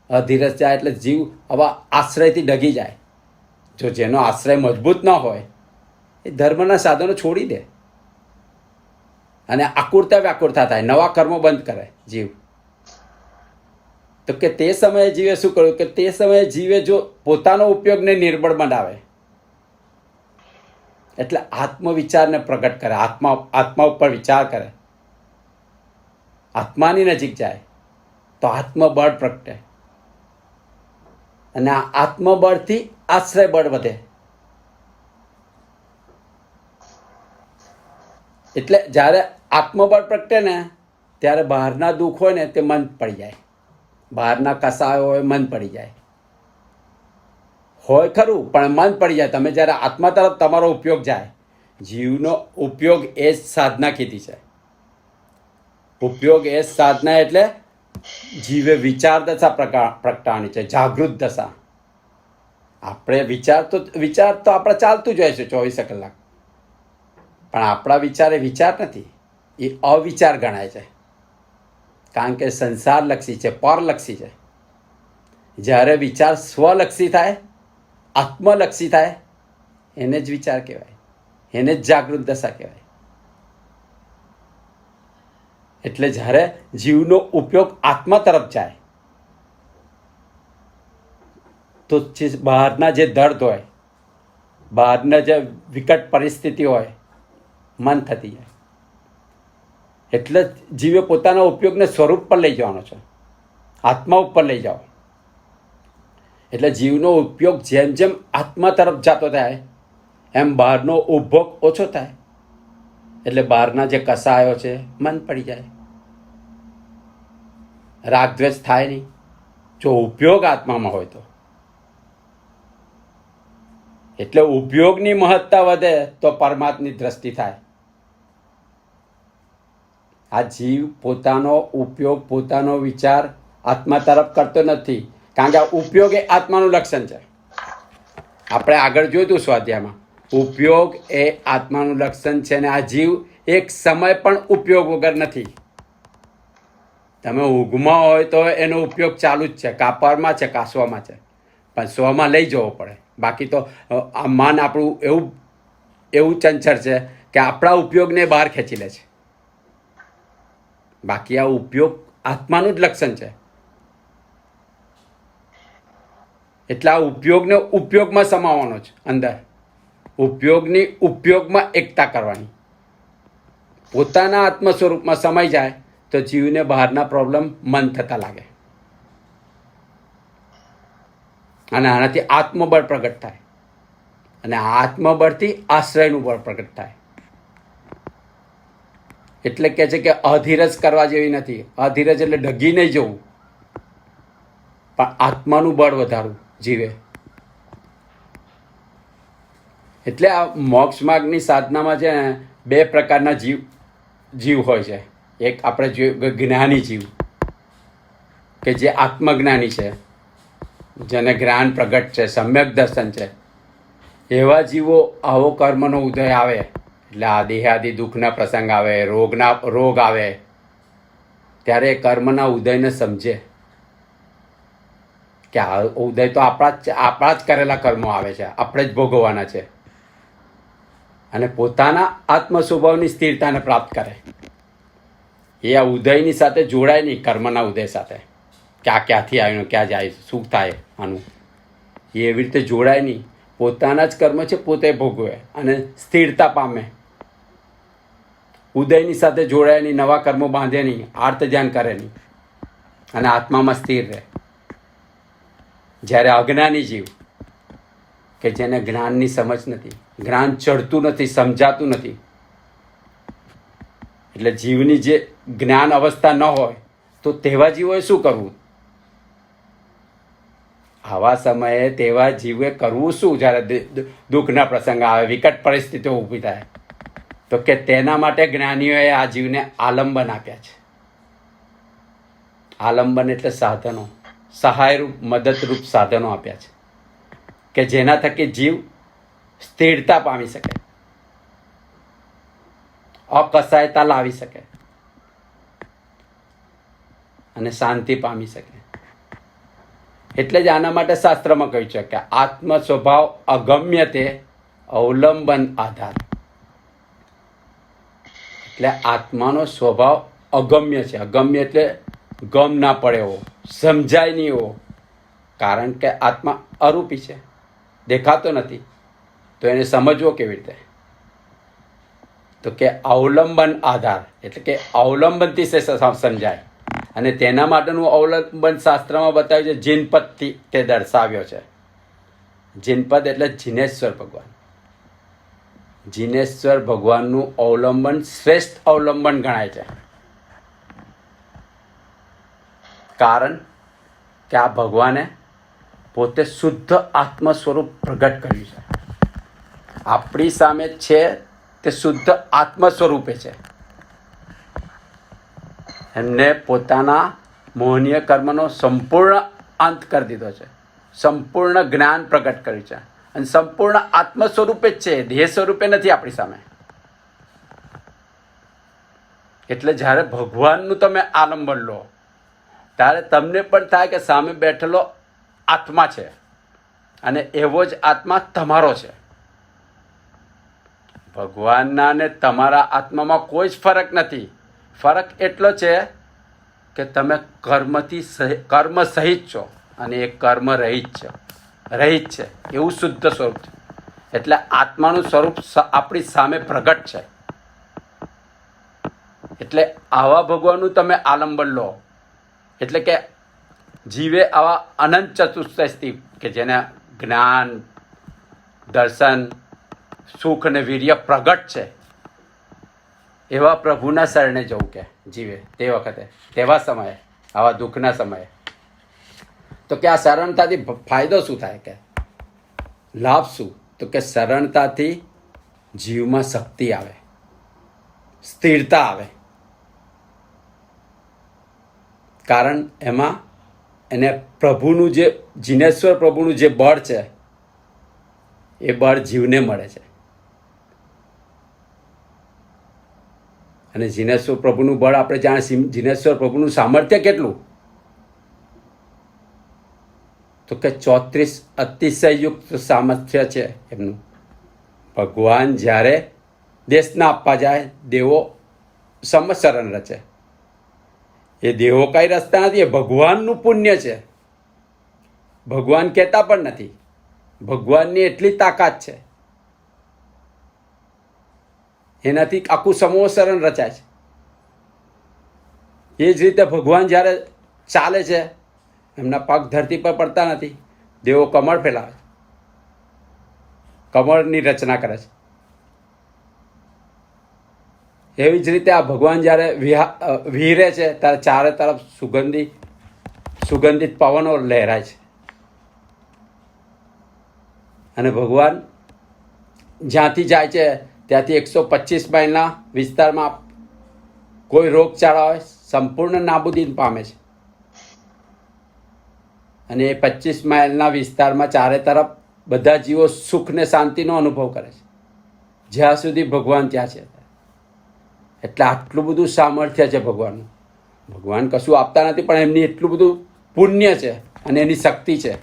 [SPEAKER 1] અધીરજ જાય એટલે જીવ આવા આશ્રયથી ડગી જાય. જો જેનો આશ્રય મજબૂત ન હોય એ ધર્મના સાધનો છોડી દે અને આકુરતા વ્યાકુરતા થાય, નવા કર્મો બંધ કરે જીવ. તો કે તે સમયે જીવે શું કર્યું? કે તે સમયે જીવે જો પોતાનો ઉપયોગને નિર્બળ બનાવે, એટલે આત્મવિચારને પ્રગટ કરે, આત્મા ઉપર વિચાર કરે, આત્માની નજીક જાય, તો આત્મબળ પ્રગટે. અને આ આત્મબળથી આશ્રય બળ વધે. એટલે જ્યારે આત્મબળ પ્રગટે ને ત્યારે બહારના દુઃખ હોય ને તે મંદ પડી જાય. બહારના કસાયો હોય મન પડી જાય, હોય ખરું પણ મન પડી જાય. તમે જ્યારે આત્મા તરફ તમારો ઉપયોગ જાય, જીવનો ઉપયોગ એ જ સાધના કીધી છે. ઉપયોગ એ જ સાધના એટલે જીવે વિચાર દશા પ્રગટાણી છે, જાગૃત દશા. આપણે વિચાર તો આપણે ચાલતું જ હોય છે 24 કલાક, પણ આપણા વિચાર એ વિચાર નથી, એ અવિચાર ગણાય છે. કારણ કે સંસારલક્ષી છે, પરલક્ષી છે. જ્યારે વિચાર સ્વલક્ષી થાય, આત્મલક્ષી થાય, એને જ વિચાર કહેવાય, એને જ જાગૃત દશા કહેવાય. એટલે જ્યારે જીવનો ઉપયોગ આત્મા તરફ જાય તો બહારના જે દર્દ હોય, બહારના જે વિકટ પરિસ્થિતિ હોય, મન થતી જાય. એટલે જીવે પોતાના ઉપયોગને સ્વરૂપ પર લઈ જવાનો છે, આત્મા ઉપર લઈ જાઓ. એટલે જીવનો ઉપયોગ જેમ જેમ આત્મા તરફ જતો થાય એમ બહારનો ઉપભોગ ઓછો થાય. એટલે બહારના જે કસાયો છે મન પડી જાય, રાગ દ્વેષ થાય નહીં, જો ઉપયોગ આત્મામાં હોય તો. એટલે ઉપયોગની મહત્તા વધે તો પરમાત્માની દ્રષ્ટિ થાય. આ જીવ પોતાનો ઉપયોગ, પોતાનો વિચાર આત્મા તરફ કરતો નથી, કારણ કે આ ઉપયોગ એ આત્માનું લક્ષણ છે. આપણે આગળ જોયું હતું સ્વાધ્યાયમાં, ઉપયોગ એ આત્માનું લક્ષણ છે. અને આ જીવ એક સમય પણ ઉપયોગ વગર નથી. તમે ઊંઘમાં હોય તો એનો ઉપયોગ ચાલુ જ છે, કાપરમાં છે, કાસવામાં છે, પણ સ્વમાં લઈ જવો પડે. બાકી તો આ મન આપણું એવું ચંચળ છે કે આપણા ઉપયોગને બહાર ખેંચી લે છે. બાકી આ ઉપયોગ આત્માનું જ લક્ષણ છે. એટલે આ ઉપયોગને ઉપયોગમાં સમાવવાનો છે. અંદર ઉપયોગની ઉપયોગમાં એકતા કરવાની. પોતાના આત્મ સ્વરૂપમાં સમાઈ જાય તો જીવને બહારના પ્રોબ્લેમ મન થતા લાગે, અને આનાથી આત્મબળ પ્રગટ થાય, અને આત્મબળથી આશ્રયનું બળ પ્રગટ થાય. એટલે કહે છે કે અધીરજ કરવા જેવી નથી. અધીરજ એટલે ડગી નહીં જવું, પણ આત્માનું બળ વધારવું જીવે. એટલે આ મોક્ષ માર્ગની સાધનામાં છે ને 2 પ્રકારના જીવ હોય છે. એક આપણે જોયું જ્ઞાની જીવ, કે જે આત્મજ્ઞાની છે, જેને જ્ઞાન પ્રગટ છે, સમ્યક દર્શન છે. એવા જીવો આવો કર્મનો ઉદય આવે એટલે આ દેહાદિ દુઃખના પ્રસંગ આવે, રોગ આવે, ત્યારે એ કર્મના ઉદયને સમજે કે આ ઉદય તો આપણા જ કરેલા કર્મો આવે છે, આપણે જ ભોગવવાના છે. અને પોતાના આત્મ સ્વભાવની સ્થિરતાને પ્રાપ્ત કરે. એ આ ઉદયની સાથે જોડાય નહીં, કર્મના ઉદય સાથે, કે આ ક્યાંથી આવ્યું, ક્યાં જાય, શું થાય આનું. એ એવી રીતે જોડાય નહીં. પોતાના જ કર્મ છે, પોતે ભોગવે અને સ્થિરતા પામે. ઉદયની સાથે જોડાય નહીં, નવા કર્મો બાંધે નહીં, આર્ત ધ્યાન કરે નહીં, અને આત્મામાં સ્થિર રહે. જ્યારે અજ્ઞાની જીવ, કે જેને જ્ઞાનની સમજ નથી, જ્ઞાન ચડતું નથી, સમજાતું નથી, એટલે જીવની જે જ્ઞાન અવસ્થા ન હોય તો તેવા જીવોએ શું કરવું? આવા સમયે તેવા જીવે કરવું શું? જ્યારે દુઃખના પ્રસંગ આવે, વિકટ પરિસ્થિતિઓ ઊભી થાય, તો કે તેના માટે જ્ઞાનીઓએ આ જીવને આલંબન આપ્યા છે. આલંબન એટલે સાધનો, સહાયરૂપ, મદદરૂપ સાધનો આપ્યા છે, કે જેના થકી જીવ સ્થિરતા પામી શકે, અકસાયતા લાવી શકે અને શાંતિ પામી શકે. એટલે જ આના માટે શાસ્ત્રમાં કહ્યું છે કે આત્મ સ્વભાવ અગમ્ય તે અવલંબન આધાર. એટલે આત્માનો સ્વભાવ અગમ્ય છે. અગમ્ય એટલે ગમ ના પડે એવો, સમજાય નહીં એવો. કારણ કે આત્મા અરૂપી છે, દેખાતો નથી, તો એને સમજવો કેવી રીતે? તો કે અવલંબન આધાર, એટલે કે અવલંબનથી સમજાય. અને તેના માટેનું અવલંબન શાસ્ત્રમાં બતાવ્યું છે, જીનપદથી તે દર્શાવ્યો છે. જીનપદ એટલે જીનેશ્વર ભગવાન. જીનેશ્વર ભગવાનનું અવલંબન શ્રેષ્ઠ અવલંબન ગણાય છે. કારણ કે આ ભગવાને પોતે શુદ્ધ આત્મ સ્વરૂપ પ્રગટ કર્યું છે. આપણી સામે છે તે શુદ્ધ આત્મ સ્વરૂપે છે. એમને પોતાના મોહનીય કર્મનો સંપૂર્ણ અંત કરી દીધો છે, સંપૂર્ણ જ્ઞાન પ્રગટ કર્યું છે અને સંપૂર્ણ આત્મ સ્વરૂપે જ છે, દેહ સ્વરૂપે નથી આપણી સામે. એટલે જ્યારે ભગવાનનું તમે આલંબન લો ત્યારે તમને પણ થાય કે સામે બેઠેલો આત્મા છે અને એવો જ આત્મા તમારો છે. ભગવાનના ને તમારા આત્મામાં કોઈ જ ફરક નથી. ફરક એટલો છે કે તમે કર્મ સહિત છો અને એ કર્મ રહિત છે, એવું શુદ્ધ સ્વરૂપ છે. એટલે આત્માનું સ્વરૂપ આપણી સામે પ્રગટ છે. એટલે આવા ભગવાનનું તમે આલંબન લો એટલે કે જીવે આવા અનંત ચતુર્દશથી કે જેને જ્ઞાન, દર્શન, સુખ અને વીર્ય પ્રગટ છે એવા પ્રભુના શરણે જવું કે જીવે તે વખતે, તેવા સમયે, આવા દુઃખના સમયે. તો કે આ સરળતાથી ફાયદો શું થાય, કે લાભ શું? તો કે સરળતાથી જીવમાં શક્તિ આવે, સ્થિરતા આવે. કારણ એમાં એને પ્રભુનું જે જીનેશ્વર પ્રભુનું જે બળ છે એ બળ જીવને મળે છે. અને જીનેશ્વર પ્રભુનું બળ આપણે જાણે જીનેશ્વર પ્રભુનું સામર્થ્ય કેટલું, તો કે 34 અતિશયયુક્ત સામર્થ્ય છે એમનું. ભગવાન જ્યારે દેશના આપવા જાય દેવો સંવત્સરણ રચે. એ દેવો કઈ રચતા નથી, એ ભગવાનનું પુણ્ય છે. ભગવાન કહેતા પણ નથી, ભગવાનની એટલી તાકાત છે એનાથી આખું સંવત્સરણ રચાય છે. એ જ રીતે ભગવાન જ્યારે ચાલે છે એમના પગ ધરતી પર પડતા નથી, દેવો કમળ ફેલાવે છે, કમળની રચના કરે છે. એવી જ રીતે આ ભગવાન જ્યારે વિહરે છે ત્યારે ચારે તરફ સુગંધિત પવનો લહેરાય છે. અને ભગવાન જ્યાંથી જાય છે ત્યાંથી 125 માઇલના વિસ્તારમાં કોઈ રોગચાળા હોય સંપૂર્ણ નાબૂદી પામે છે. અને એ 25 માઇલના વિસ્તારમાં ચારે તરફ બધા જીવો સુખ ને શાંતિનો અનુભવ કરે છે જ્યાં સુધી ભગવાન ત્યાં છે. એટલે આટલું બધું સામર્થ્ય છે ભગવાનનું. ભગવાન કશું આપતા નથી પણ એમની એટલું બધું પુણ્ય છે અને એની શક્તિ છે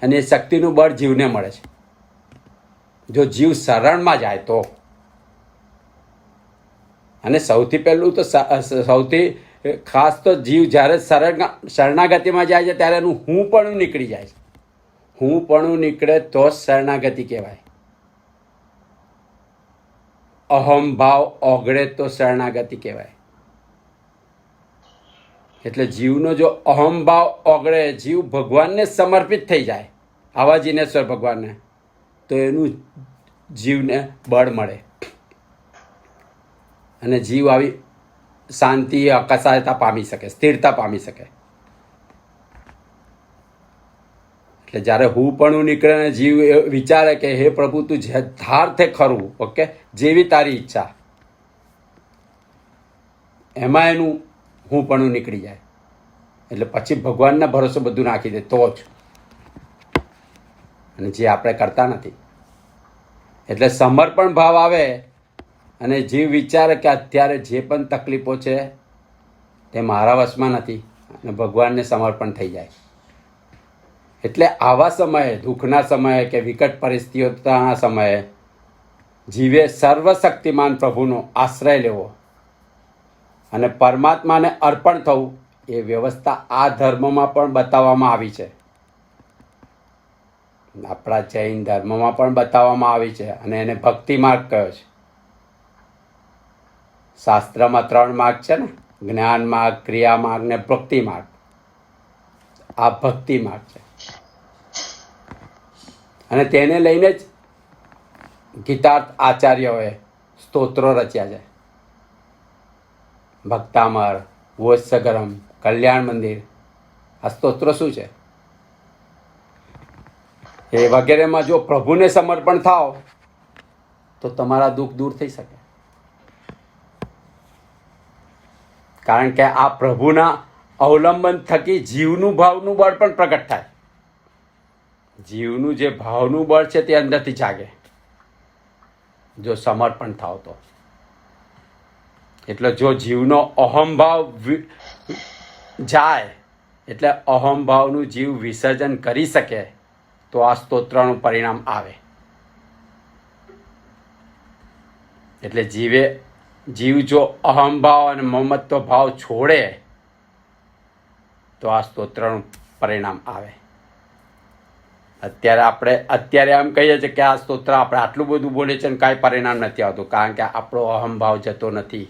[SPEAKER 1] અને એ શક્તિનું બળ જીવને મળે છે જો જીવ શરણમાં જાય તો. અને સૌથી પહેલું તો સૌથી ખાસ તો જીવ જ્યારે શરણાગતિમાં જાય છે ત્યારે એનું હું પણ નીકળી જાય છે. હું પણ નીકળે તો જ શરણાગતિ કહેવાય. અહમ ભાવ ઓગળે તો શરણાગતિ કહેવાય. એટલે જીવનો જો અહમ ભાવ ઓગળે, જીવ ભગવાનને સમર્પિત થઈ જાય, આવા જીનેશ્વર ભગવાનને, તો એનું જીવને બળ મળે અને જીવ આવી શાંતિ, અકસાયતા પામી શકે, સ્થિરતા પામી શકે. એટલે જ્યારે હું પણ નીકળે ને જીવ વિચારે કે હે પ્રભુ તું ધાર તે ખરું, ઓકે, જેવી તારી ઈચ્છા, એમાં એનું હું પણ નીકળી જાય. એટલે પછી ભગવાનના ભરોસે બધું નાખી દે તો જ. અને જે આપણે કરતા નથી. એટલે સમર્પણ ભાવ આવે અને જીવ વિચારે કે અત્યારે જે પણ તકલીફો છે તે મારા વશમાં નથી અને ભગવાનને સમર્પણ થઈ જાય. એટલે આવા સમયે, દુઃખના સમયે કે વિકટ પરિસ્થિતિઓના સમયે જીવે સર્વશક્તિમાન પ્રભુનો આશ્રય લેવો અને પરમાત્માને અર્પણ થવું. એ વ્યવસ્થા આ ધર્મમાં પણ બતાવવામાં આવી છે, આપણા જૈન ધર્મમાં પણ બતાવવામાં આવી છે અને એને ભક્તિ માર્ગ કહ્યો છે. શાસ્ત્રમાં 3 માર્ગ છે ને, જ્ઞાન માર્ગ, ક્રિયા માર્ગ ને ભક્તિ માર્ગ. આ ભક્તિ માર્ગ છે અને તેને લઈને જ ગીતાર્થ આચાર્યોએ સ્તોત્રો રચ્યા છે. ભક્તામર, વોત્સગરમ, કલ્યાણ મંદિર. આ સ્તોત્રો શું છે? એ વગેરેમાં જો પ્રભુને સમર્પણ થાઓ તો તમારા દુઃખ દૂર થઈ શકે. કારણ કે આ પ્રભુના અવલંબન થકી જીવનું ભાવનું બળ પણ પ્રગટ થાય. જીવનું જે ભાવનું બળ છે તે અંદરથી જાગે જો સમર્પણ થાવ તો. એટલે જો જીવનો અહમભાવ જાય એટલે અહમભાવનું જીવ વિસર્જન કરી શકે તો આ સ્તોત્રનું પરિણામ આવે. એટલે જીવ જો અહમભાવ અને મમત્વ ભાવ છોડે તો આ સ્તોત્રનું પરિણામ આવે. અત્યારે આમ કહીએ છીએ કે આ સ્તોત્ર આપણે આટલું બધું બોલીએ છીએ અને કાંઈ પરિણામ નથી આવતું, કારણ કે આપણો અહમભાવ જતો નથી,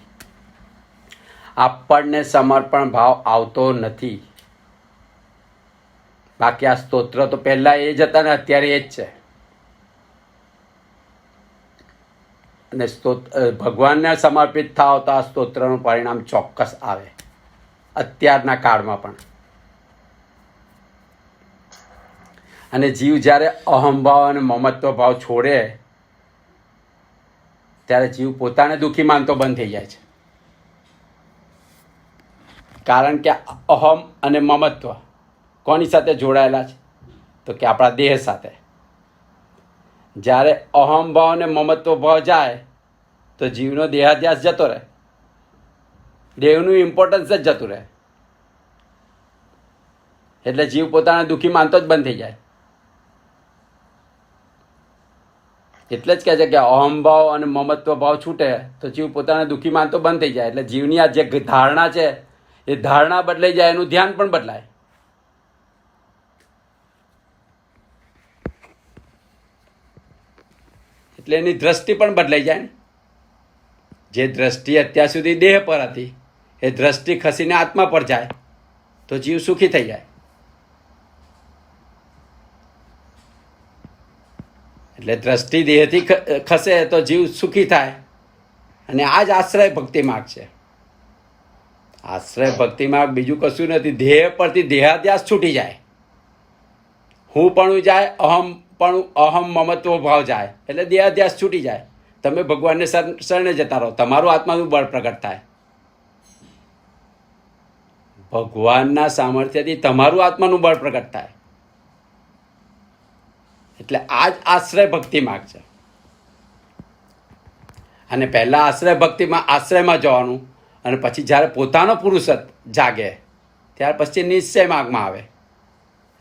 [SPEAKER 1] આપણને સમર્પણ ભાવ આવતો નથી. બાકી આ સ્તોત્ર તો પહેલા એ જ હતા ને અત્યારે એ જ છે. અને ભગવાનને સમર્પિત થાવ તો આ સ્તોત્રનું પરિણામ ચોક્કસ આવે અત્યારના કાળમાં પણ. અને જીવ જ્યારે અહમભાવ અને મમત્વ ભાવ છોડે ત્યારે જીવ પોતાને દુઃખી માનતો બંધ થઈ જાય છે. કારણ કે અહમ અને મમત્વ કોની સાથે જોડાયેલા છે? તો કે આપણા દેહ સાથે. જ્યારે અહમભાવ અને મમત્વ ભાવ જાય તો જીવનો દેહાધ્યાસ જતો રહે, દેહનું ઇમ્પોર્ટન્સ જ જતું રહે. એટલે જીવ પોતાને દુઃખી માનતો જ બંધ થઈ જાય. એટલે જ કહે છે કે અહમભાવ અને મમત્વ ભાવ છૂટે તો જીવ પોતાને દુઃખી માનતો બંધ થઈ જાય. એટલે જીવની આ જે ધારણા છે એ ધારણા બદલાઈ જાય, એનું ધ્યાન પણ બદલાય. એટલે એની દ્રષ્ટિ પણ બદલાઈ જાય ને. જે દ્રષ્ટિ અત્યાર સુધી દેહ પર હતી એ દ્રષ્ટિ ખસીને આત્મા પર જાય તો જીવ સુખી થઈ જાય. એટલે દ્રષ્ટિ દેહથી ખસે તો જીવ સુખી થાય. અને આ જ આશ્રય ભક્તિ માર્ગ છે. આશ્રય ભક્તિ માર્ગ બીજું કશું નથી. દેહ પરથી દેહાધ્યાસ છૂટી જાય, હું પણ જાય, અહમ મમત્વ ભાવ જાય, એટલે દેહાધ્યાસ છૂટી જાય. તમે ભગવાનને શરણે જતા રહો, તમારું આત્માનું બળ પ્રગટ થાય. ભગવાનના સામર્થ્યથી તમારું આત્માનું બળ પ્રગટ થાય. એટલે આ જ આશ્રય ભક્તિ માર્ગ છે. અને પહેલા આશ્રય ભક્તિમાં આશ્રયમાં જવાનું, અને પછી જ્યારે પોતાનો પુરુષત્વ જાગે ત્યાર પછી નિશ્ચય માર્ગમાં આવે,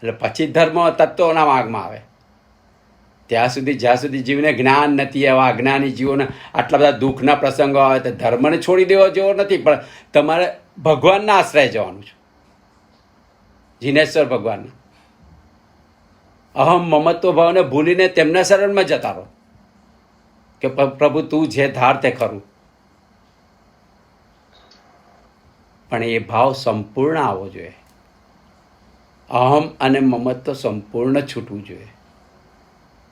[SPEAKER 1] એટલે પછી ધર્મ તત્વોના માર્ગમાં આવે. ત્યાં સુધી જ્યાં સુધી જીવને જ્ઞાન નથી, એવા અજ્ઞાની જીવોને આટલા બધા દુઃખના પ્રસંગો આવે તો ધર્મને છોડી દેવો જેવો નથી, પણ તમારે ભગવાનના આશ્રય જવાનું છે. જીનેશ્વર ભગવાનના અહમ મમત્વ ભાવને ભૂલીને તેમના શરણમાં જતા રહો કે પ્રભુ તું જે ધાર તે ખરું. પણ એ ભાવ સંપૂર્ણ આવવો જોઈએ. અહમ અને મમત્વ સંપૂર્ણ છૂટવું જોઈએ.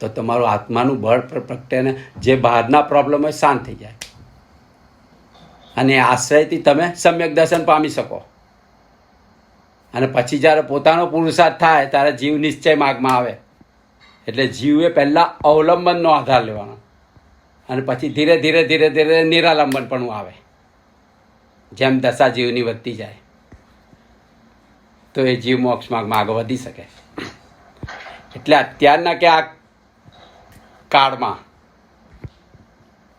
[SPEAKER 1] તો તમારું આત્માનું બળ પ્રગટેને જે બહારના પ્રોબ્લેમ હોય શાંત થઈ જાય. અને આશ્રયથી તમે સમ્યક દર્શન પામી શકો. અને પછી જ્યારે પોતાનો પુરુષાર્થ થાય ત્યારે જીવ નિશ્ચય માર્ગમાં આવે. એટલે જીવે પહેલાં અવલંબનનો આધાર લેવાનો, અને પછી ધીરે ધીરે ધીરે ધીરે નિરાલંબન પણ આવે. જેમ દશા જીવની વધતી જાય તો એ જીવ મોક્ષ માર્ગમાં આગળ વધી શકે. એટલે અત્યારના કે આ કાળમાં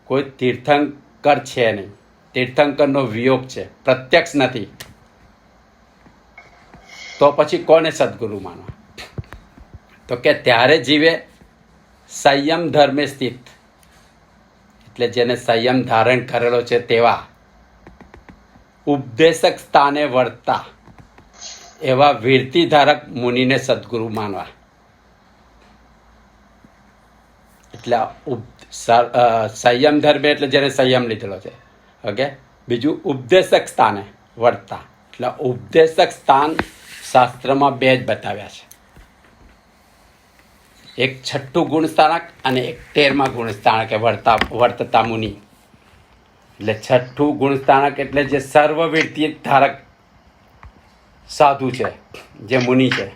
[SPEAKER 1] કોઈ તીર્થંકર છે નહીં. તીર્થંકરનો વિયોગ છે, પ્રત્યક્ષ નથી. તો પછી કોને સદગુરુ માનવા? તો કે ત્યારે જીવે સંયમ ધર્મે સ્થિત, એટલે જેને સંયમ ધારણ કરેલો છે તેવા ઉપદેશક સ્થાને વર્તા એવા વીરતી ધારક મુનિને સદગુરુ માનવા. એટલે સંયમ ધર્મે એટલે જેને સંયમ લીધેલો છે. ઓકે. બીજું ઉપદેશક સ્થાને વર્તા, એટલે ઉપદેશક સ્થાન શાસ્ત્રમાં બે જ બતાવ્યા છે. એક 6ઠ્ઠું ગુણસ્થાનક અને એક 13મા ગુણસ્થાનક વર્તતા મુનિ. એટલે 6ઠ્ઠું ગુણસ્થાનક એટલે જે સર્વવીરતી ધારક સાધુ છે, જે મુનિ છે,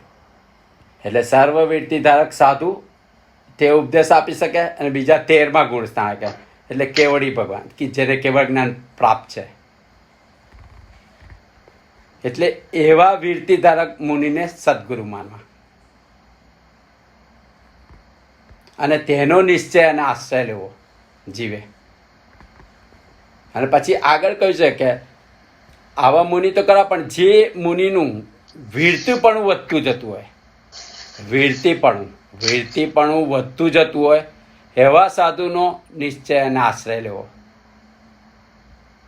[SPEAKER 1] એટલે સર્વવીરતી ધારક સાધુ તે ઉપદેશ આપી શકે, અને બીજા 13મા ગુણ સ્થાનક એટલે કેવડી ભગવાન, કે જેને કેવળ જ્ઞાન પ્રાપ્ત છે. એટલે એવા વીરતી ધારક મુનિને સદગુરુ માનવા, અને તેનો નિશ્ચય અને આશ્રય લેવો જીવે. અને પછી આગળ કહ્યું છે કે આવા મુનિ તો ખરા, પણ જે મુનિનું વીરતીપણું વધતું જતું હોય, વીરતીપણું વધતું જતું હોય એવા સાધુનો નિશ્ચય અને આશ્રય લેવો.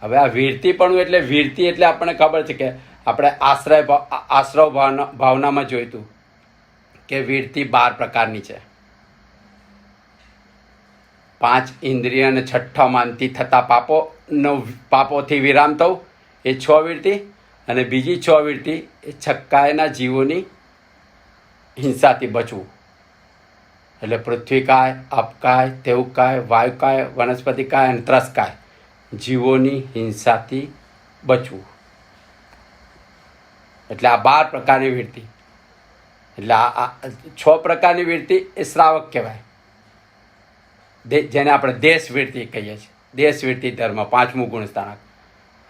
[SPEAKER 1] હવે આ વીરતીપણું એટલે વીરતી એટલે આપણને ખબર છે કે આપણે આશ્રવ ભાવનામાં જોયું હતું કે વીરતી 12 પ્રકારની છે. 5 ઇન્દ્રિય અને 6 માનથી થતા પાપોથી વિરામ થવું એ 6 વીરતી, અને બીજી 6 વીરતી એ છક્કાયના જીવોની હિંસાથી બચવું. એટલે પૃથ્વીકાય, અપકાય, તેવકાય, વાયુકાય, વનસ્પતિકાય અને ત્રસકાય જીવોની હિંસાથી બચવું. એટલે આ 12 પ્રકારની વીરતી. એટલે આ 6 પ્રકારની વીરતી એ શ્રાવક કહેવાય, જેને આપણે દેશવીરતી કહીએ છીએ. દેશવીરતી ધર્મ 5મું ગુણસ્થાનક,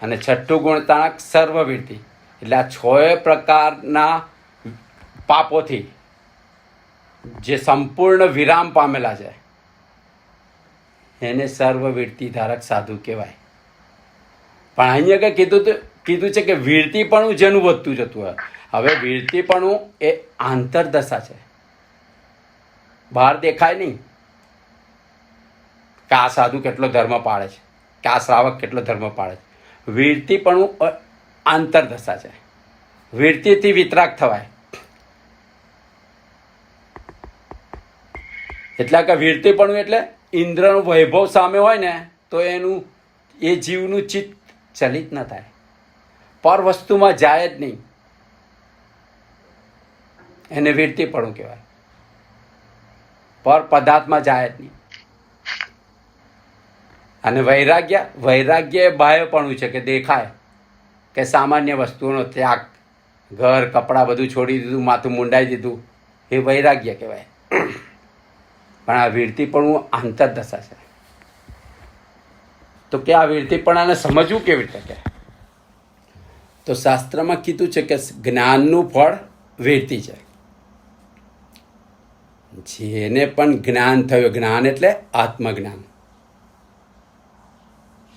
[SPEAKER 1] અને 6થું ગુણસ્થાનક સર્વવીરતી. એટલે આ 6 પ્રકારના પાપોથી જે સંપૂર્ણ વિરામ પામેલા છે એને સર્વવીરતી ધારક સાધુ કહેવાય. પણ અહીંયા કીધું છે કે વીરતીપણું જેનું વધતું જતું હોય. હવે વીરતીપણું એ આંતરદશા છે, બહાર દેખાય નહીં કે આ સાધુ કેટલો ધર્મ પાળે છે, કે આ શ્રાવક કેટલો ધર્મ પાળે છે. વીરતીપણું આંતરદશા છે. વીરતીથી વિતરાગ થવાય. એટલે કે વીરતીપણું એટલે ઇન્દ્રનું વૈભવ સામે હોય ને તો એ જીવનું ચિત્ત ચલિત ન થાય, પર વસ્તુમાં જાય જ નહીં, એને વીરતીપણું કહેવાય. પર પદાર્થમાં જાય જ નહીં. અને વૈરાગ્ય એ બાહ્યપણું છે, કે દેખાય કે સામાન્ય વસ્તુઓનો ત્યાગ, ઘર કપડાં બધું છોડી દીધું, માથું મુંડાઈ દીધું, એ વૈરાગ્ય કહેવાય. પણ આ વીરતીપણું આંતરદશા છે. તો કે આ વીરતીપણાને સમજવું કેવી રીતે કે તો શાસ્ત્રમાં કીધું છે કે જ્ઞાનનું ફળ વીરતી છે. જેને પણ જ્ઞાન થયું, જ્ઞાન એટલે આત્મજ્ઞાન,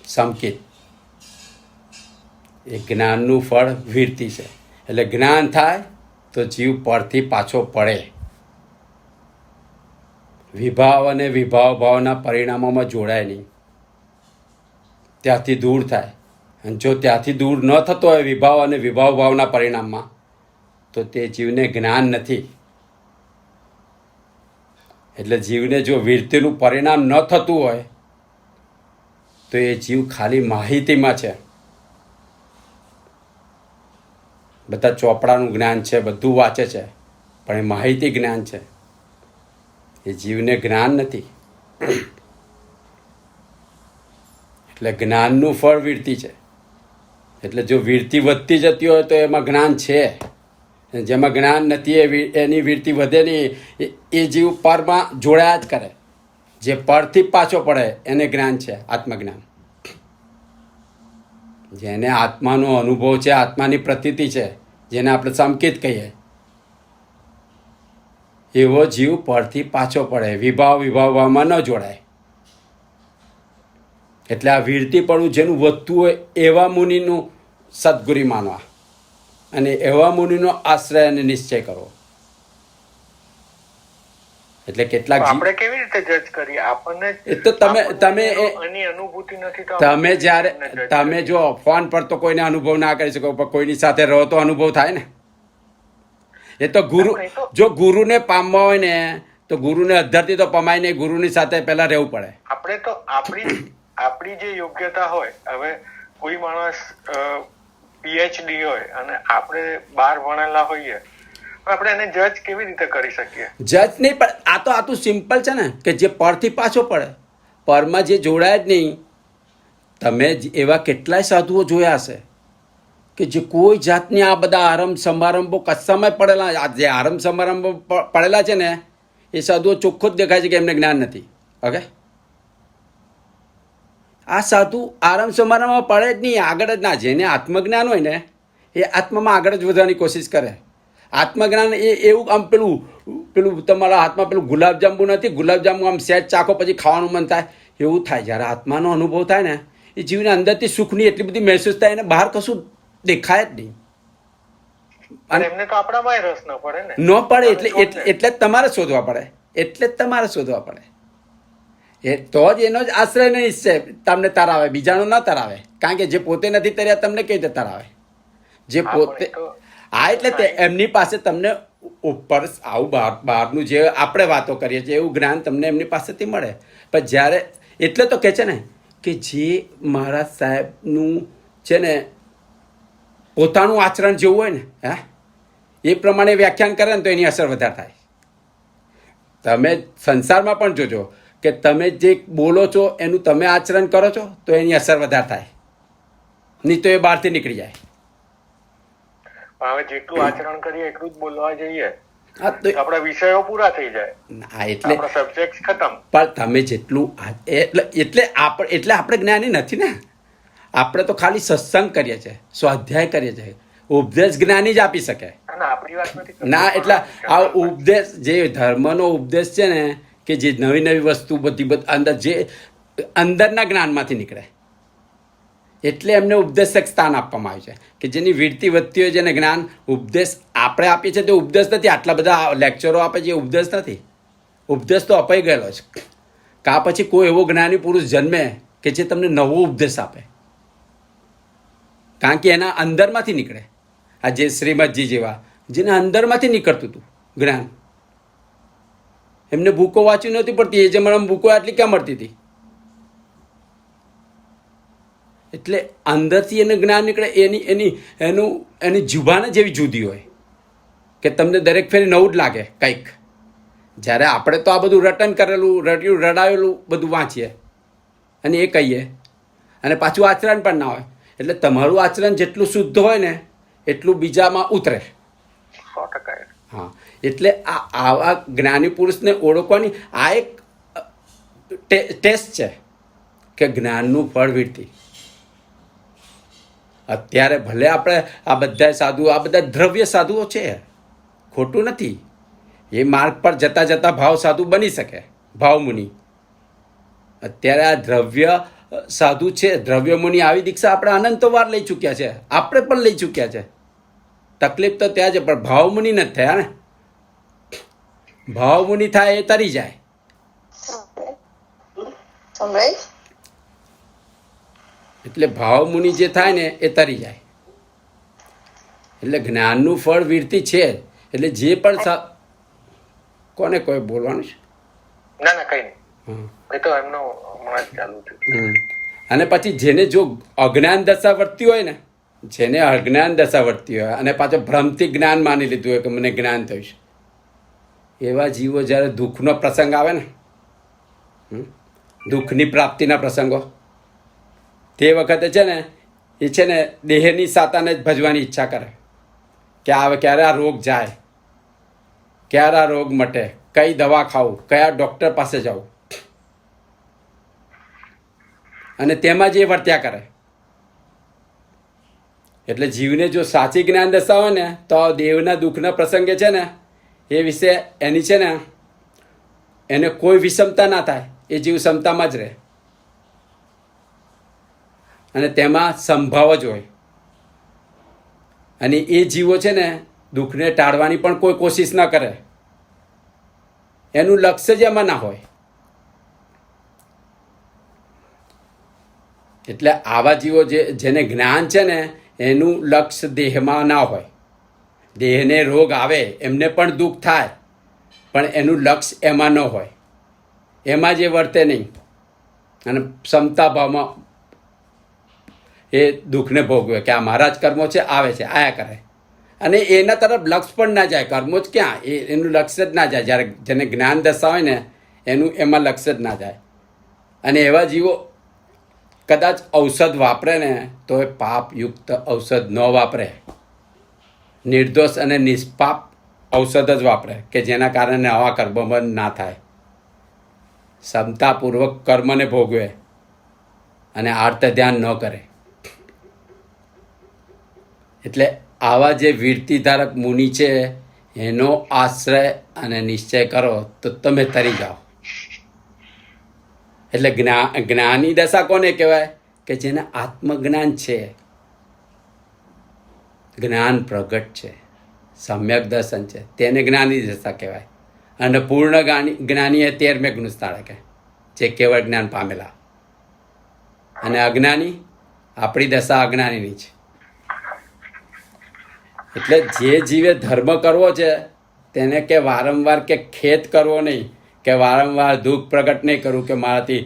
[SPEAKER 1] સંકેત, એ જ્ઞાનનું ફળ વીરતી છે. એટલે જ્ઞાન થાય તો જીવ પરથી પાછો પડે, વિભાવ અને વિભાવ ભાવના પરિણામોમાં જોડાય નહીં, ત્યાંથી દૂર થાય. અને જો ત્યાંથી દૂર ન થતો હોય વિભાવ અને વિભાવ ભાવના પરિણામમાં, તો તે જીવને જ્ઞાન નથી. એટલે જીવને જો વીરતીનું પરિણામ ન થતું હોય તો એ જીવ ખાલી માહિતીમાં છે. બધા ચોપડાનું જ્ઞાન છે, બધું વાંચે છે, પણ એ માહિતી જ્ઞાન છે, એ જીવને જ્ઞાન નથી. એટલે જ્ઞાનનું ફળ વીરતી છે. એટલે જો વીરતી વધતી જતી હોય તો એમાં જ્ઞાન છે, જેમાં જ્ઞાન નથી એની વીરતી વધે નહીં. એ જીવ પરમાં જોડાયા જ કરે. જે પરથી પાછો પડે એને જ્ઞાન છે, આત્મજ્ઞાન. જેને આત્માનો અનુભવ છે, આત્માની પ્રતીતિ છે, જેને આપણે સંકેત કહીએ, એવો જીવ પરથી પાછો પડે, વિભાવમાં ન જોડાય. એટલે આ વીરતીપણું જેનું વધતું હોય એવા મુનિનું સદગુરુ માનવા, અને એવા મુનિનો આશ્રય અને નિશ્ચય કરવો. એટલે કેટલાક
[SPEAKER 2] આપણે કેવી રીતે જજ કરીએ? આપણને
[SPEAKER 1] એ તો તમે
[SPEAKER 2] એની અનુભૂતિ નથી તો
[SPEAKER 1] તમે જ્યારે તમે જો ફોન પર તો કોઈને અનુભવ ના કરી શકો, પણ કોઈની સાથે રહો તો અનુભવ થાય ને. એ તો જો ગુરુને પામવા હોય ને તો ગુરુને અધ્ધરથી તો પમાય નહીં, ગુરુની સાથે પહેલા રહેવું પડે.
[SPEAKER 2] આપણે તો આપણી જે યોગ્યતા હોય, હવે કોઈ માણસ પીએચડી હોય અને આપણે 12 ભણેલા હોઈએ, આપણે એને જજ કેવી રીતે કરી શકીએ?
[SPEAKER 1] જજ નહીં, પણ આ તો સિમ્પલ છે ને, કે જે પરથી પાછો પડે, પરમાં જે જોડાય જ નહીં. તમે એવા કેટલાય સાધુઓ જોયા હશે કે જે કોઈ જાતની આ બધા આરંભ સમારંભો કશામાં પડેલા, આ જે આરંભ સમારંભો પડેલા છે ને એ સાધુઓ ચોખ્ખું જ દેખાય છે કે એમને જ્ઞાન નથી. ઓકે, આ સાધુ આરંભ સમારંભમાં પડે જ નહીં, આગળ જ ના. જેને આત્મજ્ઞાન હોય ને એ આત્મામાં આગળ જ વધવાની કોશિશ કરે. આત્મજ્ઞાન એ એવું આમ પેલું તમારા હાથમાં પેલું ગુલાબજાંબુ નથી, ગુલાબજાંબુ આમ સહેજ ચાખો પછી ખાવાનું મન થાય એવું થાય. જ્યારે આત્માનો અનુભવ થાય ને એ જીવને અંદરથી સુખની એટલી બધી મહેસૂસ થાય ને બહાર કશું દેખાય જ નહીં.
[SPEAKER 2] અને એમને તો આપણામાં રસ ન પડે ને.
[SPEAKER 1] ન પડે એટલે જ તમારે શોધવા પડે, એટલે જ તમારે શોધવા પડે. એ તો જ એનો જ આશ્રય નિશ્ચય તમને તરાવે, બીજાનો ના તરાવે. કારણ કે જે પોતે નથી તર્યા તમને કઈ રીતે તરાવે? જે પોતે હા, એટલે તે એમની પાસે તમને ઉપર આવું બહારનું જે આપણે વાતો કરીએ છીએ એવું જ્ઞાન તમને એમની પાસેથી મળે. પણ જ્યારે એટલે તો કહે છે ને કે જે મહારાજ સાહેબનું છે ને પોતાનું આચરણ જેવું હોય ને એ પ્રમાણે વ્યાખ્યાન કરે ને તો એની અસર વધારે થાય. તમે સંસારમાં પણ જોજો કે તમે જે બોલો છો એનું તમે આચરણ કરો છો તો એની અસર વધારે થાય, નહીં તો એ બહારથી નીકળી જાય.
[SPEAKER 2] હવે જેટલું આચરણ કરીએ એટલું જ બોલવા જઈએ
[SPEAKER 1] હા, તો
[SPEAKER 2] આપણા વિષયો પૂરા થઈ જાય.
[SPEAKER 1] હા, એટલે
[SPEAKER 2] આપણા સબ્જેક્ટ ખતમ.
[SPEAKER 1] પણ તમે જેટલું એટલે આપણે જ્ઞાની નથી ને. આપણે તો ખાલી સત્સંગ કરીએ છીએ, સ્વાધ્યાય કરીએ છીએ. ઉપદેશ જ્ઞાની જ આપી શકે
[SPEAKER 2] આપણી વાત નથી
[SPEAKER 1] ના. એટલે આ ઉપદેશ જે ધર્મનો ઉપદેશ છે ને કે જે નવી નવી વસ્તુ બધી અંદર જે અંદરના જ્ઞાનમાંથી નીકળે એટલે એમને ઉપદેશક સ્થાન આપવામાં આવ્યું છે કે જેની વીરતી વધતી હોય જેને જ્ઞાન. ઉપદેશ આપણે આપીએ છીએ તો ઉપદેશ નથી. આટલા બધા લેક્ચરો આપે છે એ ઉપદેશ નથી. ઉપદેશ તો અપાઈ ગયેલો છે. કાં પછી કોઈ એવો જ્ઞાની પુરુષ જન્મે કે જે તમને નવો ઉપદેશ આપે, કારણ કે એના અંદરમાંથી નીકળે. આ જે શ્રીમદજી જેવા જેને અંદરમાંથી નીકળતું હતું જ્ઞાન, એમને બુકો વાંચવી નહોતી પડતી. એ જમાનામાં બુકો આટલી ક્યાં મળતી હતી? એટલે અંદરથી એને જ્ઞાન નીકળે. એની જુબાન જ એવી જુદી હોય કે તમને દરેક ફેરી નવું જ લાગે કંઈક. જ્યારે આપણે તો આ બધું રટન કરેલું રડાયેલું બધું વાંચીએ અને એ કહીએ અને પાછું આચરણ પણ ના હોય. એટલે તમારું આચરણ જેટલું શુદ્ધ હોય ને એટલું બીજામાં ઉતરે.
[SPEAKER 2] 100%.
[SPEAKER 1] હા, એટલે આવા જ્ઞાની પુરુષને ઓળખવાની આ એક ટેસ્ટ છે કે જ્ઞાનનું ફળ વીરતી. અત્યારે ભલે આપણે આ બધા સાધુ, આ બધા દ્રવ્ય સાધુઓ છે, ખોટું નથી. એ માર્ગ પર જતા જતા ભાવ સાધુ બની શકે, ભાવમુનિ. અત્યારે આ દ્રવ્ય સાધુ છે, દ્રવ્ય મુનિ. આવી દીક્ષા આપણે અનંતો વાર લઈ ચૂક્યા છે, આપણે પણ લઈ ચૂક્યા છે. તકલીફ તો ત્યાં છે, પણ ભાવમુનિ નથી થયા ને. ભાવમુનિ થાય એ તરી જાય. એટલે ભાવમુનિ જે થાય ને એ તરી જાય. એટલે જ્ઞાનનું ફળ વીરતી છે. એટલે જે પણ કોને કોઈ બોલવાનું છે?
[SPEAKER 2] ના કઈ નહીં, એ તો એમનો હમણાં જ ચાલુ થયું.
[SPEAKER 1] અને પછી જેને જો અજ્ઞાન દશા વર્તી હોય ને, જેને અજ્ઞાન દશા વર્તી હોય અને પાછો ભ્રમથી જ્ઞાન માની લીધું હોય કે મને જ્ઞાન થયું છે, એવા જીવો જ્યારે દુઃખનો પ્રસંગ આવે ને, દુઃખની પ્રાપ્તિના પ્રસંગો, તે વખતે છે ને એ છે ને દેહની સાતાને જ ભજવાની ઈચ્છા કરે કે આવે ક્યારે આ રોગ જાય, ક્યારે આ રોગ મટે, કઈ દવા ખાવું, કયા ડૉક્ટર પાસે જાઉં. અને તેમાં જ એ વર્ત્યા કરે. એટલે જીવને જો સાચી જ્ઞાન દશા હોય ને તો દેવના દુઃખના પ્રસંગે છે ને એ વિશે એની છે ને એને કોઈ વિષમતા ના થાય. એ જીવ ક્ષમતામાં જ રહે અને તેમાં સંભાવ જ હોય. અને એ જીવો છે ને દુઃખને ટાળવાની પણ કોઈ કોશિશ ના કરે. એનું લક્ષ્ય જ એમાં ના હોય. એટલે આવા જીવો જેને જ્ઞાન છે ને એનું લક્ષ્ય દેહમાં ના હોય. દેહને રોગ આવે, એમને પણ દુઃખ થાય, પણ એનું લક્ષ્ય એમાં ન હોય. એમાં જ એ વર્તે નહીં અને ક્ષમતા ભાવમાં એ દુઃખને ભોગવે કે આ મારા જ કર્મો છે, આવે છે, આયા કરે. અને એના તરફ લક્ષ્ય પણ ના જાય. કર્મો જ ક્યાં, એનું લક્ષ્ય જ ના જાય. જ્યારે જેને જ્ઞાન દશા હોય ને એનું એમાં લક્ષ્ય જ ના જાય. અને એવા જીવો કદાચ ઔષધ વાપરે ને તો એ પાપયુક્ત ઔષધ ન વાપરે, નિર્દોષ અને નિષ્પાપ ઔષધ જ વાપરે કે જેના કારણે આવા કર્મબંધ ના થાય, ક્ષમતાપૂર્વક કર્મને ભોગવે અને આર્ત ધ્યાન ન કરે. એટલે આવા જે વીરતીધારક મુનિ છે એનો આશ્રય અને નિશ્ચય કરો તો તમે તરી જાઓ. એટલે જ્ઞાની દશા કોને કહેવાય? કે જેને આત્મજ્ઞાન છે, જ્ઞાન પ્રગટ છે, સમ્યક દર્શન છે, તેને જ્ઞાની દશા કહેવાય. અને પૂર્ણ જ્ઞાની એ 13મે ગુણ સ્થાળકે, જે કેવળ જ્ઞાન પામેલા. અને અજ્ઞાની, આપણી દશા અજ્ઞાનીની છે. એટલે જે જીવે ધર્મ કરવો છે તેને કે વારંવાર કે ખેદ કરવો નહીં, કે વારંવાર દુઃખ પ્રગટ નહીં કરવું કે મારાથી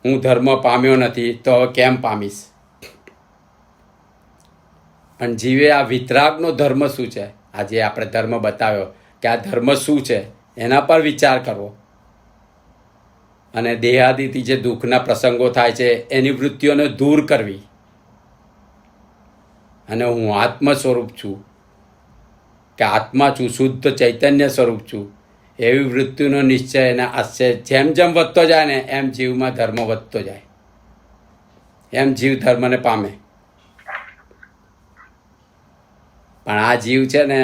[SPEAKER 1] હું ધર્મ પામ્યો નથી તો હવે કેમ પામીશ. પણ જીવે આ વિતરાગનો ધર્મ શું છે, આજે આપણે ધર્મ બતાવ્યો કે આ ધર્મ શું છે એના પર વિચાર કરવો. અને દેહાદિથી જે દુઃખના પ્રસંગો થાય છે એની વૃત્તિઓને દૂર કરવી. અને હું આત્મ સ્વરૂપ છું, કે આત્મા છું, શુદ્ધ ચૈતન્ય સ્વરૂપ છું, એવી વૃત્તિનો નિશ્ચય અને આશ્ચર્ય જેમ જેમ વધતો જાય ને એમ જીવમાં ધર્મ વધતો જાય, એમ જીવ ધર્મને પામે. પણ આ જીવ છે ને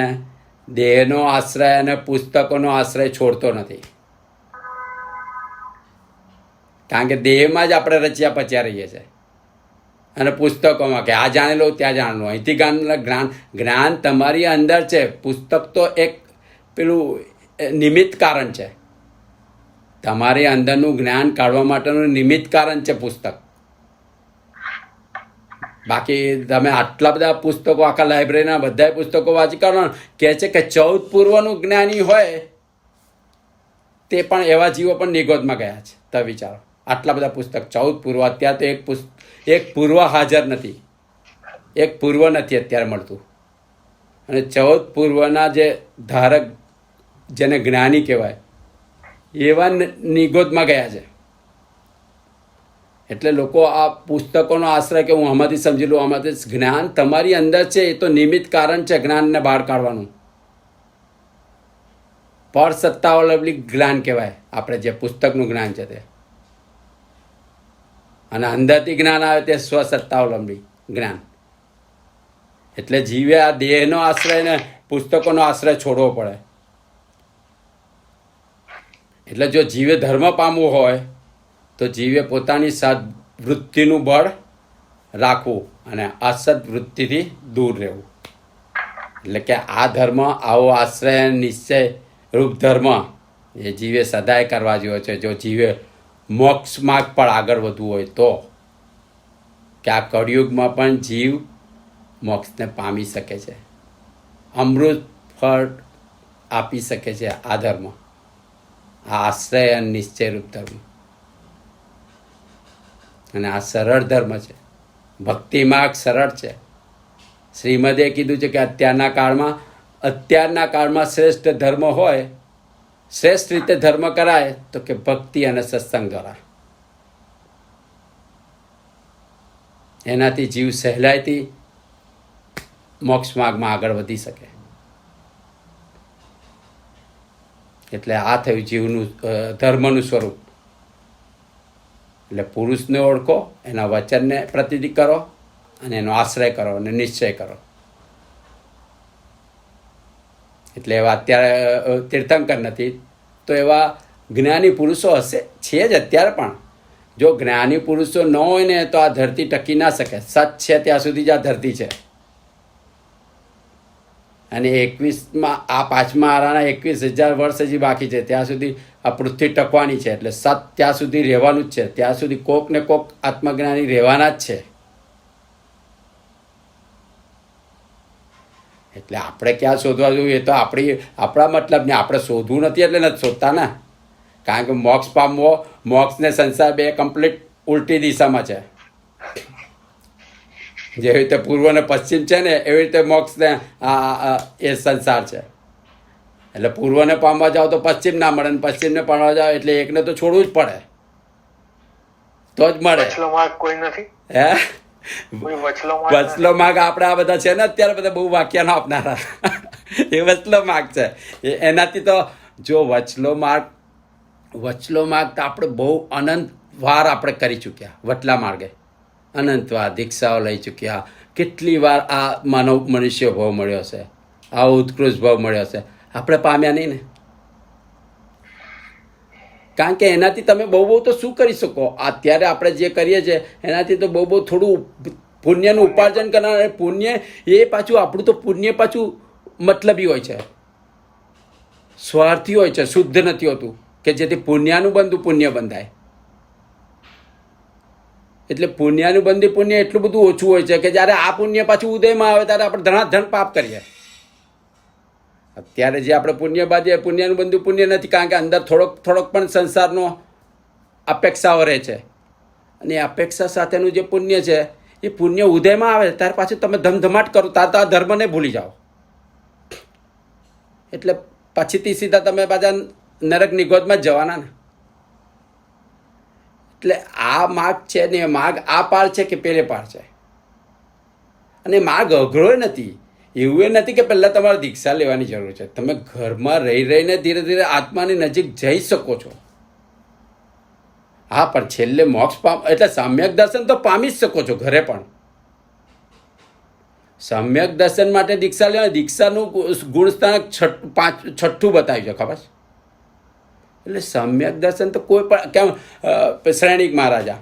[SPEAKER 1] દેહનો આશ્રય અને પુસ્તકોનો આશ્રય છોડતો નથી. કારણ કે દેહમાં જ આપણે રચ્યા પચ્યા રહીએ છીએ, અને પુસ્તકોમાં કે આ જાણી લો ત્યાં જાણી લો, અહીંથી જ્ઞાન તમારી અંદર છે. પુસ્તક તો એક પેલું નિમિત્ત કારણ છે, તમારી અંદરનું જ્ઞાન કાઢવા માટેનું નિમિત્ત કારણ છે પુસ્તક. બાકી તમે આટલા બધા પુસ્તકો, આખા લાઇબ્રેરીના બધા પુસ્તકો વાંચી કાઢો, કહે છે કે 14 પૂર્વનું જ્ઞાની હોય તે પણ એવા જીવો પણ નિગોદમાં ગયા છે. તો વિચારો, આટલા બધા પુસ્તક, 14 પૂર્વ. અત્યારે તો એક પૂર્વ હાજર નથી, એક પૂર્વ નથી અત્યારે મળતું. અને 14 પૂર્વના જે ધારક, જેને જ્ઞાની કહેવાય, એવા નિગોદમાં ગયા છે. એટલે લોકો આ પુસ્તકોનો આશ્રય કે હું આમાંથી સમજી લઉં, આમાંથી જ્ઞાન તમારી અંદર છે, એ તો નિમિત્ત કારણ છે જ્ઞાનને બહાર કાઢવાનું. પર સત્તાવલંબી જ્ઞાન કહેવાય આપણે જે પુસ્તકનું જ્ઞાન છે તે. અને અંદરથી જ્ઞાન આવે તે સ્વસત્તાવલંબી જ્ઞાન. એટલે જીવે આ દેહનો આશ્રય ને પુસ્તકોનો આશ્રય છોડવો પડે. એટલે જો જીવે ધર્મ પામવું હોય તો જીવે પોતાની સદવૃત્તિનું બળ રાખવું અને અસદ વૃત્તિથી દૂર રહેવું. એટલે કે આ ધર્મ, આવો આશ્રય નિશ્ચય રૂપ ધર્મ એ જીવે સદાય કરવા જેવો છે. જો જીવે મોક્ષ માર્ગ પર આગળ વધવું હોય તો, કે આ કળિયુગમાં પણ જીવ મોક્ષને પામી શકે છે, અમૃત ફળ આપી શકે છે આ ધર્મ, આ આશ્રય અને નિશ્ચય રૂપ ધર્મ. અને આ સરળ ધર્મ છે, ભક્તિ માર્ગ સરળ છે. શ્રીમદે કીધું છે કે અત્યારના કાળમાં શ્રેષ્ઠ ધર્મ હોય, શ્રેષ્ઠ રીતે ધર્મ કરાય તો કે ભક્તિ અને સત્સંગ દ્વારા. એનાથી જીવ સહેલાઈથી મોક્ષ માર્ગમાં આગળ વધી શકે. એટલે આ થયું જીવનું ધર્મનું સ્વરૂપ. એટલે પુરુષને ઓળખો, એના વચનને પ્રતિનિધિ કરો અને એનો આશ્રય કરો અને નિશ્ચય કરો. એટલે એવા અત્યારે તીર્થંકર નથી તો એવા જ્ઞાની પુરુષો હશે, છે જ અત્યારે પણ. જો જ્ઞાની પુરુષો ન હોય ને તો આ ધરતી ટકી ના શકે. સત છે ત્યાં સુધી જ આ ધરતી છે. અને 21માં આ 5મા આરાના 21,000 વર્ષ હજી બાકી છે, ત્યાં સુધી આ પૃથ્વી ટકવાની છે. એટલે સત ત્યાં સુધી રહેવાનું જ છે, ત્યાં સુધી કોક ને કોક આત્મજ્ઞાની રહેવાના જ છે. એટલે આપણે ક્યાં શોધવા જોઈએ? એ તો આપણા મતલબ ને, આપણે શોધવું નથી એટલે નથી શોધતા ને. કારણ કે મોક્ષ પામવો, મોક્ષ ને સંસાર બે કમ્પ્લીટ ઉલટી દિશામાં છે. જેવી રીતે પૂર્વ ને પશ્ચિમ છે ને, એવી રીતે મોક્ષ ને એ સંસાર છે. એટલે પૂર્વને પામવા જાઓ તો પશ્ચિમ ના મળે, ને પશ્ચિમને પામવા જાઓ એટલે એકને તો છોડવું જ પડે, તો જ મળે.
[SPEAKER 2] પાછલો માર્ગ કોઈ નથી.
[SPEAKER 1] હે
[SPEAKER 2] કોઈ વચલો માર્ગ
[SPEAKER 1] વચલો માર્ગ આપણે આ બધા છે ને અત્યારે બધા બહુ વાક્યાનો આપનારા એ વચલો માર્ગ છે. એનાથી તો જો વચલો માર્ગ તો આપણે બહુ અનંત વાર આપણે કરી ચૂક્યા. વચલા માર્ગે અનંત વાર દીક્ષાઓ લઈ ચૂક્યા. કેટલી વાર આ મનુષ્ય ભાવ મળ્યો છે, આ ઉત્કૃષ્ટ ભાવ મળ્યો છે, આપણે પામ્યા નહીં ને. કારણ કે એનાથી તમે બહુ તો શું કરી શકો? અત્યારે આપણે જે કરીએ છીએ એનાથી તો બહુ થોડું પુણ્યનું ઉપાર્જન કરનાર. પુણ્ય એ પાછું આપણું તો પુણ્ય પાછું મતલબી હોય છે, સ્વાર્થી હોય છે, શુદ્ધ નથી હોતું કે જેથી પુણ્યનું બંધુ પુણ્ય બંધાય. એટલે પુણ્યનું બંધી પુણ્ય એટલું બધું ઓછું હોય છે કે જ્યારે આ પુણ્ય પાછું ઉદયમાં આવે ત્યારે આપણે ધનાધન પાપ કરીએ. અત્યારે જે આપણે પુણ્ય બાંધીએ પુણ્યનું બંધુ પુણ્ય નથી, કારણ કે અંદર થોડોક પણ સંસારનો અપેક્ષાઓ રહે છે. અને એ અપેક્ષા સાથેનું જે પુણ્ય છે એ પુણ્ય ઉદયમાં આવે ત્યારે પાછું તમે ધમધમાટ કરો ત્યારે તો આ ધર્મને ભૂલી જાઓ. એટલે પછીથી સીધા તમે પાછા નરક નિગોદમાં જ જવાના ને. એટલે આ માર્ગ છે ને એ માર્ગ આ પાર છે કે પેલે પાર છે. અને માર્ગ અઘરો નથી. એવું એ નથી કે પહેલાં તમારે દીક્ષા લેવાની જરૂર છે. તમે ઘરમાં રહીને ધીરે ધીરે આત્માની નજીક જઈ શકો છો. હા, પણ છેલ્લે મોક્ષ એટલે સમ્યક દર્શન તો પામી જ શકો છો ઘરે પણ. સમ્યક દર્શન માટે દીક્ષા લેવાની. દીક્ષાનું ગુણસ્થાનક છઠ્ઠું બતાવ્યું છે, ખબર છે? એટલે સમ્યક દર્શન તો કોઈ પણ કેમ શ્રેણિક મહારાજા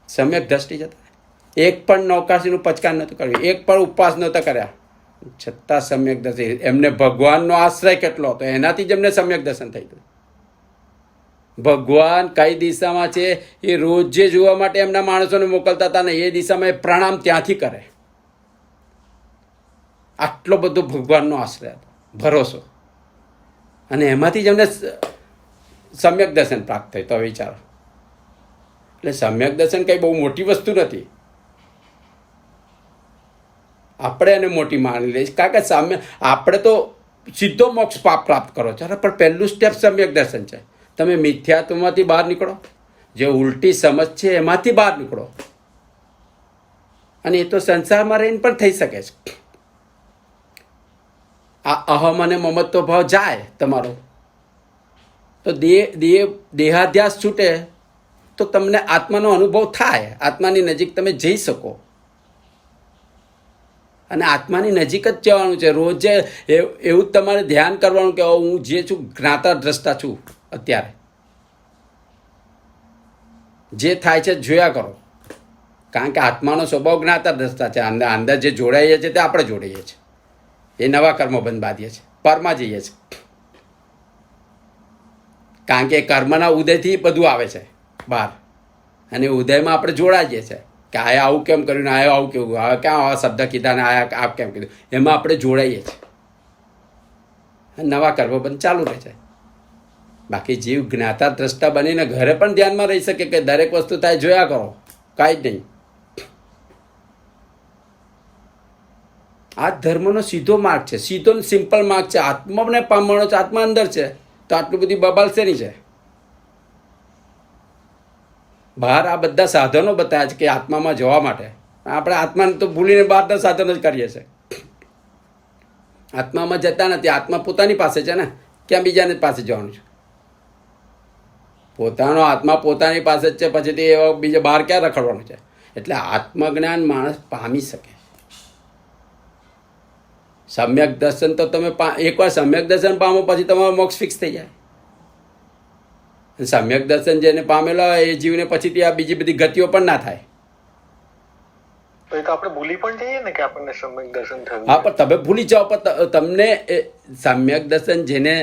[SPEAKER 1] સમ્યક દ્રષ્ટિ જતા, એક પણ નૌકાશીનું પચકાન નહોતું કર્યું, એક પણ ઉપવાસ નહોતા કર્યા, છતાં સમ્યક દર્શન. એમને ભગવાનનો આશ્રય કેટલો હતો એનાથી જ એમને સમ્યક દર્શન થઈ ગયું. ભગવાન કઈ દિશામાં છે એ રોજે જોવા માટે એમના માણસોને મોકલતા હતા ને એ દિશામાં એ પ્રણામ ત્યાંથી કરે. આટલો બધો ભગવાનનો આશ્રય હતો, ભરોસો. અને એમાંથી જ એમને સમ્યક દર્શન પ્રાપ્ત થયું. તો વિચારો, એટલે સમ્યક દર્શન કંઈ બહુ મોટી વસ્તુ નથી. આપણે એને મોટી માની લઈશ કારણ કે આપણે તો સીધો મોક્ષ પ્રાપ્ત કરો છો. પણ પહેલું સ્ટેપ સમ્યક દર્શન છે. તમે મિથ્યાત્વમાંથી બહાર નીકળો, જે ઉલટી સમજ છે એમાંથી બહાર નીકળો. અને એ તો સંસારમાં રહીને પણ થઈ શકે છે. આ અહમ અને મમત્વ ભાવ જાય તમારો તો દેહાધ્યાસ છૂટે તો તમને આત્માનો અનુભવ થાય. આત્માની નજીક તમે જઈ શકો. અને આત્માની નજીક જ જવાનું છે. રોજે એવું જ તમારે ધ્યાન કરવાનું કે હું જે છું જ્ઞાતા દ્રષ્ટા છું. અત્યારે જે થાય છે જોયા કરો. કારણ કે આત્માનો સ્વભાવ જ્ઞાતા દ્રષ્ટા છે. અંદર જે જોડાઈએ છીએ તે આપણે જોડાઈએ છીએ. એ નવા કર્મો બંધ બાંધીએ છીએ, પરમાં જઈએ છીએ. કારણ કે કર્મના ઉદયથી બધું આવે છે બહાર. અને ઉદયમાં આપણે જોડાઈએ છીએ કે આ આવું કેમ કર્યું ને આ આવું કેવું, હવે ક્યાં આવા શબ્દ કીધા ને આ આપ કેમ કીધું. એમાં આપણે જોડાઈએ છીએ. નવા કર્મ બંધ ચાલુ રહે છે. બાકી જીવ જ્ઞાતા દ્રષ્ટા બનીને ઘરે પણ ધ્યાનમાં રહી શકે કે દરેક વસ્તુ થાય જોયા કરો, કાંઈ જ નહીં. આ ધર્મનો સીધો માર્ગ છે, સીધો સિમ્પલ માર્ગ છે. આત્માને પામવાનો છે, આત્મા અંદર છે તો આટલું બધી બબાલ શેની છે? બહાર આ બધા સાધનો બતાવ્યા છે કે આત્મામાં જવા માટે. આપણે આત્માને તો ભૂલીને બહારના સાધનો જ કરીએ છીએ. આત્મામાં જતા નથી. આત્મા પોતાની પાસે છે ને, ક્યાં બીજાને પાસે જવાનું છે? પોતાનો આત્મા પોતાની પાસે જ છે, પછીથી એવા બીજા બહાર ક્યાં રખડવાનું છે? એટલે આત્મજ્ઞાન માણસ પામી શકે. સમ્યક દર્શન તો તમે એકવાર સમ્યક દર્શન પામો પછી તમારો મોક્ષ ફિક્સ થઈ જાય. સમ્યક દર્શન જેને પામેલો હોય એ જીવને પછીથી આ બીજી બધી ગતિઓ પણ ના થાય.
[SPEAKER 2] તો એ તો આપણે ભૂલી પણ જઈએ ને કે આપણને સમ્યક દર્શન થયું.
[SPEAKER 1] હા, પણ તમે ભૂલી જાઓ. પણ તમને સમ્યક દર્શન જેને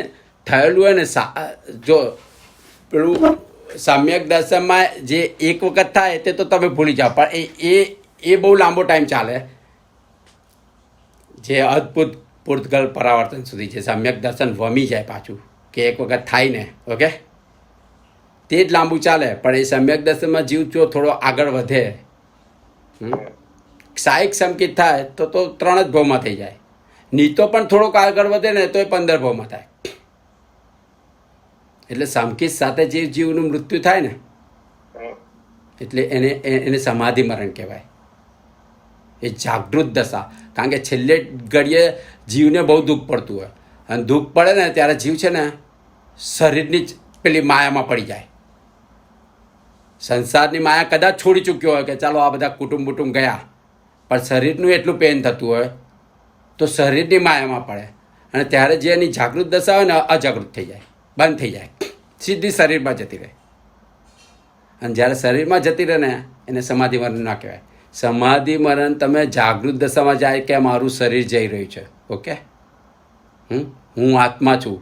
[SPEAKER 1] થયેલું હોય ને, જો પેલું સમ્યક દર્શનમાં જે એક વખત થાય તે તો તમે ભૂલી જાઓ. પણ એ બહુ લાંબો ટાઈમ ચાલે. જે અદ્ભુત પૂર્તગલ પરાવર્તન સુધી છે. સમ્યક દર્શન વમી જાય પાછું કે એક વખત થાય ને, ઓકે, તે જ લાંબુ ચાલે. પણ એ સમ્યક દર્શનમાં જીવ જો થોડો આગળ વધે, સાહિક સંકિત થાય તો 3 જ ભાવમાં થઈ જાય. નીતો પણ થોડોક આગળ વધે ને તો એ 15 ભાવમાં થાય. એટલે સંકિત સાથે જે જીવનું મૃત્યુ થાય ને એટલે એને સમાધિ મરણ કહેવાય. એ જાગૃત દશા. કારણ કે છેલ્લે ઘડીએ જીવને બહુ દુઃખ પડતું હોય, અને દુઃખ પડે ને ત્યારે જીવ છે ને શરીરની જ પેલી માયામાં પડી જાય. સંસારની માયા કદાચ છોડી ચૂક્યો હોય કે ચાલો આ બધા કુટુંબ ગયા, પણ શરીરનું એટલું પેન થતું હોય તો શરીરની માયામાં પડે, અને ત્યારે જે એની જાગૃત દશા હોય ને અજાગૃત થઈ જાય, બંધ થઈ જાય, સીધી શરીરમાં જતી રહે. અને જ્યારે શરીરમાં જતી રહે ને એને સમાધિ મરણ ના કહેવાય. સમાધિ મરણ તમે જાગૃત દશામાં જાય કે મારું શરીર જઈ રહ્યું છે, ઓકે, હું આત્મા છું,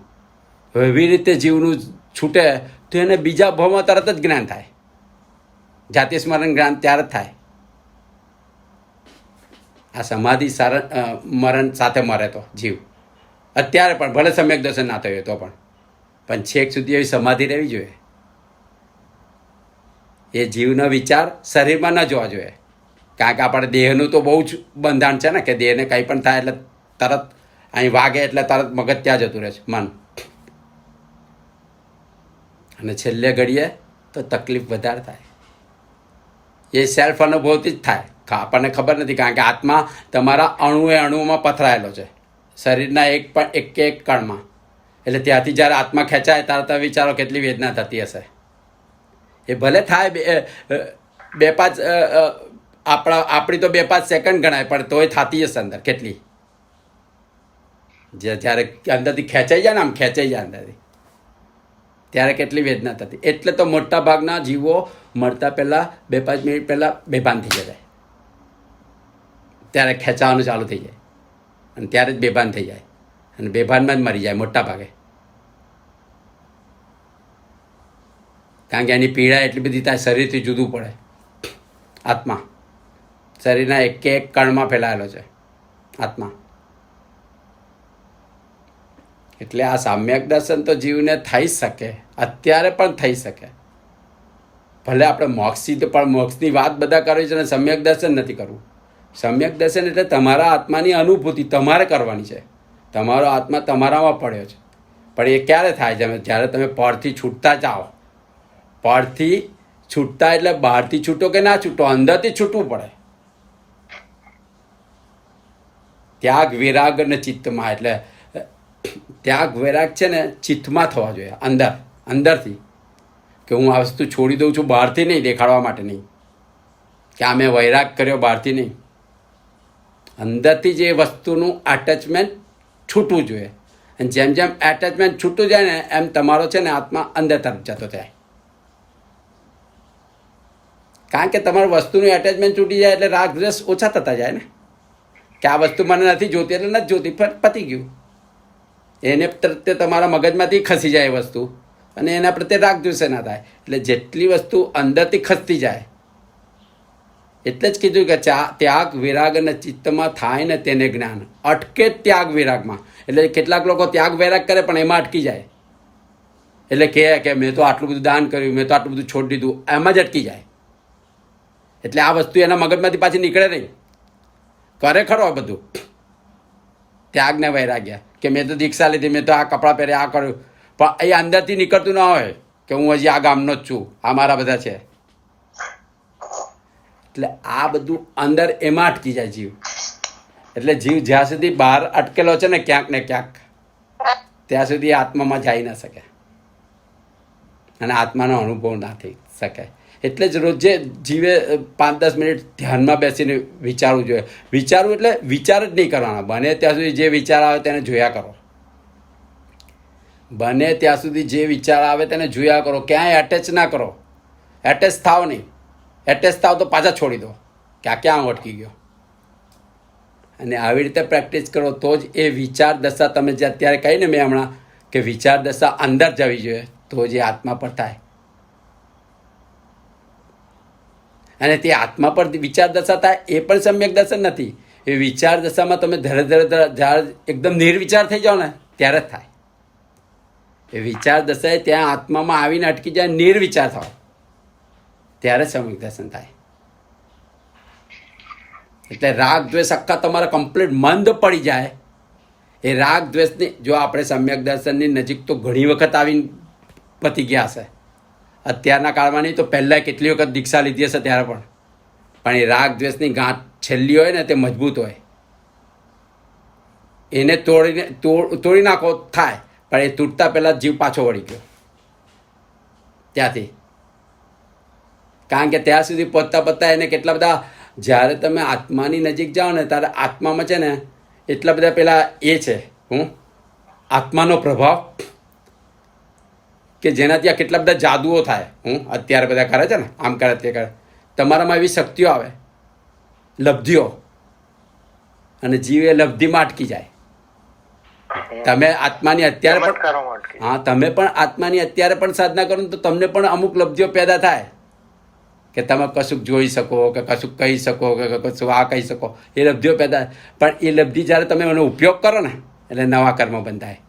[SPEAKER 1] એવી રીતે જીવનું છૂટે તો એને બીજા ભાવમાં તરત જ જ્ઞાન થાય. જાતિ સ્મરણ જ્ઞાન ત્યારે જ થાય. આ સમાધિ મરણ સાથે મરે તો જીવ અત્યારે પણ ભલે સમ્યક દર્શન ના થયું તો પણ છેક સુધી એવી સમાધિ રહેવી જોઈએ. એ જીવનો વિચાર શરીરમાં ન જોવા જોઈએ. કારણ કે આપણે દેહનું તો બહુ જ બંધાણ છે ને કે દેહને કંઈ પણ થાય એટલે તરત અહીં વાગે એટલે તરત મગજ ત્યાં જતું રહે છે, મન. અને છેલ્લે ઘડીએ તો તકલીફ વધારે થાય. એ સેલ્ફ અનુભવથી જ થાય. આપણને ખબર નથી, કારણ કે આત્મા તમારા અણુમાં પથરાયેલો છે, શરીરના એક કણમાં. એટલે ત્યાંથી જ્યારે આત્મા ખેંચાય ત્યારે તમે વિચારો કેટલી વેદના થતી હશે. એ ભલે થાય બે પાંચ આપણી તો 2-5 સેકન્ડ ગણાય, પણ તોય થતી હશે અંદર કેટલી. જ્યારે અંદરથી ખેંચાઈ જાય ને, આમ ખેંચાઈ જાય અંદરથી, ત્યારે કેટલી વેદના થતી. એટલે તો મોટા ભાગના જીવો મળતા પહેલાં 2-5 મિનિટ પહેલાં બેભાન થઈ જાય, ત્યારે ખેંચાવાનું ચાલુ થઈ જાય, અને ત્યારે જ બેભાન થઈ જાય, અને બેભાનમાં જ મરી જાય મોટા ભાગે. કારણ કે એની પીડા એટલી બધી થાય, શરીરથી જુદું પડે. આત્મા શરીરના એક કણમાં ફેલાયેલો છે આત્મા. એટલે આ સામ્યક દર્શન તો જીવને થઈ શકે, અત્યારે પણ થઈ શકે. ભલે આપણે મોક્ષની વાત બધા કરવી છે, અને સમ્યક દર્શન નથી કરવું. સમ્યક દર્શન એટલે તમારા આત્માની અનુભૂતિ તમારે કરવાની છે. તમારો આત્મા તમારામાં પડ્યો છે, પણ એ ક્યારે થાય છે? જ્યારે તમે પડથી છૂટતા જાઓ. પડથી છૂટતા એટલે બહારથી છૂટો કે ના છૂટો, અંદરથી છૂટવું પડે. ત્યાગ વિરાગ ને ચિત્તમાં. એટલે ત્યાગ વિરાગ છે ને ચિત્તમાં થવા જોઈએ, અંદરથી. કે હું આ વસ્તુ છોડી દઉં છું, બહારથી નહીં, દેખાડવા માટે નહીં, કે આ મેં વૈરાગ કર્યો બહારથી નહીં. અંદરથી જે વસ્તુનું એટેચમેન્ટ છૂટવું જોઈએ. અને જેમ જેમ એટેચમેન્ટ છૂટું જાય ને એમ તમારો છે ને આત્મા અંદર તરફ જતો જાય. કારણ કે તમારું વસ્તુનું એટેચમેન્ટ છૂટી જાય એટલે રાગ દ્વેષ ઓછા થતા જાય ને, કે આ વસ્તુ મને નથી જોતી એટલે નથી જોતી, પતી ગયું. એને પ્રત્યે તમારા મગજમાંથી ખસી જાય એ વસ્તુ, અને એના પ્રત્યે રાગ દ્વેષ ના થાય. એટલે જેટલી વસ્તુ અંદરથી ખસતી જાય, એટલે જ કીધું કે ત્યાગ વિરાગ અને ચિત્તમાં થાય ને તેને જ્ઞાન. અટકે ત્યાગ વિરાગમાં. એટલે કેટલાક લોકો ત્યાગ વિરાગ કરે પણ એમાં અટકી જાય. એટલે કહે કે મેં તો આટલું બધું દાન કર્યું, મેં તો આટલું બધું છોડી દીધું, એમાં જ અટકી જાય. એટલે આ વસ્તુ એના મગજમાંથી પાછી નીકળે નહીં. કરે ખરો બધું ત્યાગ ને વૈરાગ્ય, કે મેં તો દીક્ષા લીધી, મેં તો આ કપડાં પહેર્યા, આ કર્યું, પણ એ અંદરથી નીકળતું ના હોય કે હું હજી આ ગામનો જ છું, આ મારા બધા છે. એટલે આ બધું અંદર એમાં અટકી જાય જીવ. એટલે જીવ જ્યાં સુધી બહાર અટકેલો છે ને ક્યાંક ને ક્યાંક, ત્યાં સુધી આત્મામાં જઈ ના શકે, અને આત્માનો અનુભવ ના થઈ શકે. એટલે જ રોજે જીવે 5-10 મિનિટ ધ્યાનમાં બેસીને વિચારવું જોઈએ. વિચારવું એટલે વિચાર જ નહીં કરવાના. બને ત્યાં સુધી જે વિચાર આવે તેને જોયા કરો. બને ત્યાં સુધી જે વિચાર આવે તેને જોયા કરો. ક્યાંય એટેચ ના કરો. એટેચ થાવ નહીં. એટેચ થાવ તો પાછા છોડી દો કે આ ક્યાં અટકી ગયો. અને આવી રીતે પ્રેક્ટિસ કરો તો જ એ વિચાર દશા, તમે જે અત્યારે કહીને મેં હમણાં કે વિચાર દશા અંદર જવી જોઈએ, તો જે આત્મા પર થાય. અને તે આત્મા પર વિચાર દશા થાય એ પણ સમ્યક દર્શન નથી. એ વિચાર દશામાં તમે ધીરે જ્યારે એકદમ નિર્વિચાર થઈ જાઓ ને ત્યારે જ થાય. એ વિચાર દશા ત્યાં આત્મામાં આવીને અટકી જાય, નિર્વિચાર થાવ, ત્યારે સમ્યક દર્શન થાય. એટલે રાગ દ્વેષ આખા તમારા કમ્પ્લીટ મંદ પડી જાય. એ રાગ દ્વેષની જો આપણે સમ્યક દર્શનની નજીક તો ઘણી વખત આવીને પતી ગયા હશે, અત્યારના કાળમાં નહીં તો પહેલાં કેટલી વખત દીક્ષા લીધી હશે ત્યારે પણ એ રાગ દ્વેષની ગાંઠ છેલ્લી હોય ને તે મજબૂત હોય. એને તોડી નાખો થાય, પણ એ તૂટતા પહેલાં જીવ પાછો વળી ગયો ત્યાંથી. કારણ કે ત્યાં સુધી પહોંચતા એને કેટલા બધા, જ્યારે તમે આત્માની નજીક જાઓ ને ત્યારે આત્મામાં છે ને એટલા બધા પેલા એ છે આત્માનો પ્રભાવ કે જેનાથી આ કેટલા બધા જાદુઓ થાય. અત્યારે બધા કરે છે ને, આમ કરે તે કરે. તમારામાં એવી શક્તિઓ આવે, લબ્ધિઓ, અને જીવ એ લબ્ધિમાં અટકી જાય. તમે આત્માની અત્યારે પણ, હા, તમે પણ આત્માની અત્યારે પણ સાધના કરો તો તમને પણ અમુક લબ્ધિઓ પેદા થાય કે તમે કશુંક જોઈ શકો, કે કશુંક કહી શકો, કે કશું આ કહી શકો. એ લબ્ધિઓ પેદા, પણ એ લબ્ધિ જ્યારે તમે એનો ઉપયોગ કરો ને એટલે નવા કર્મ બંધાય.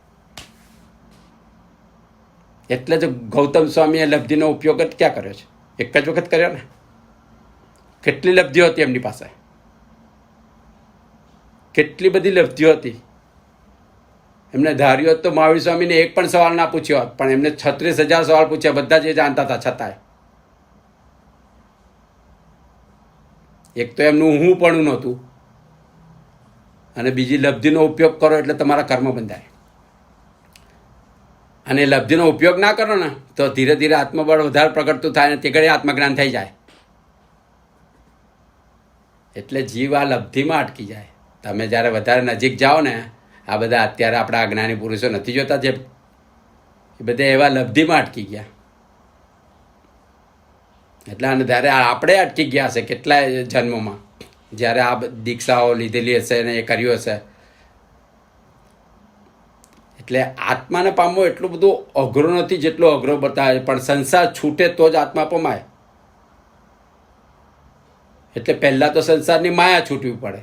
[SPEAKER 1] એટલે જ ગૌતમ સ્વામીએ લબ્ધિનો ઉપયોગ જ ક્યાં કર્યો છે? એક જ વખત કર્યો ને. કેટલી લબ્ધિઓ હતી એમની પાસે, કેટલી બધી લબ્ધિઓ હતી. એમને ધાર્યું હોત તો મહાવીર સ્વામીને એક પણ સવાલ ના પૂછ્યો હોત, પણ એમને 36,000 સવાલ પૂછ્યા, બધા જે જાણતા હતા છતાંય. એક તો એમનું હું પણ નહોતું, અને બીજી લબ્ધિનો ઉપયોગ કરો એટલે તમારા કર્મ બંધાય. અને લબ્ધિનો ઉપયોગ ના કરો ને તો ધીરે ધીરે આત્મબળ વધારે પ્રગટતું થાય ને તે ઘડી આત્મજ્ઞાન થઈ જાય. એટલે જીવ આ લબ્ધિમાં અટકી જાય. તમે જ્યારે વધારે નજીક જાઓ ને, આ બધા અત્યારે આપણા અજ્ઞાની પુરુષો નથી જોતા જે, એ બધા એવા લબ્ધિમાં અટકી ગયા. એટલે અને ત્યારે આપણે અટકી ગયા હશે કેટલાય જન્મોમાં, જ્યારે આ દીક્ષાઓ લીધેલી હશે ને એ કર્યું હશે. એટલે આત્માને પામવો એટલું બધું અઘરો નથી જેટલો અઘરો બતાવે, પણ સંસાર છૂટે તો જ આત્મા પમાય. એટલે પહેલાં તો સંસારની માયા છૂટવી પડે.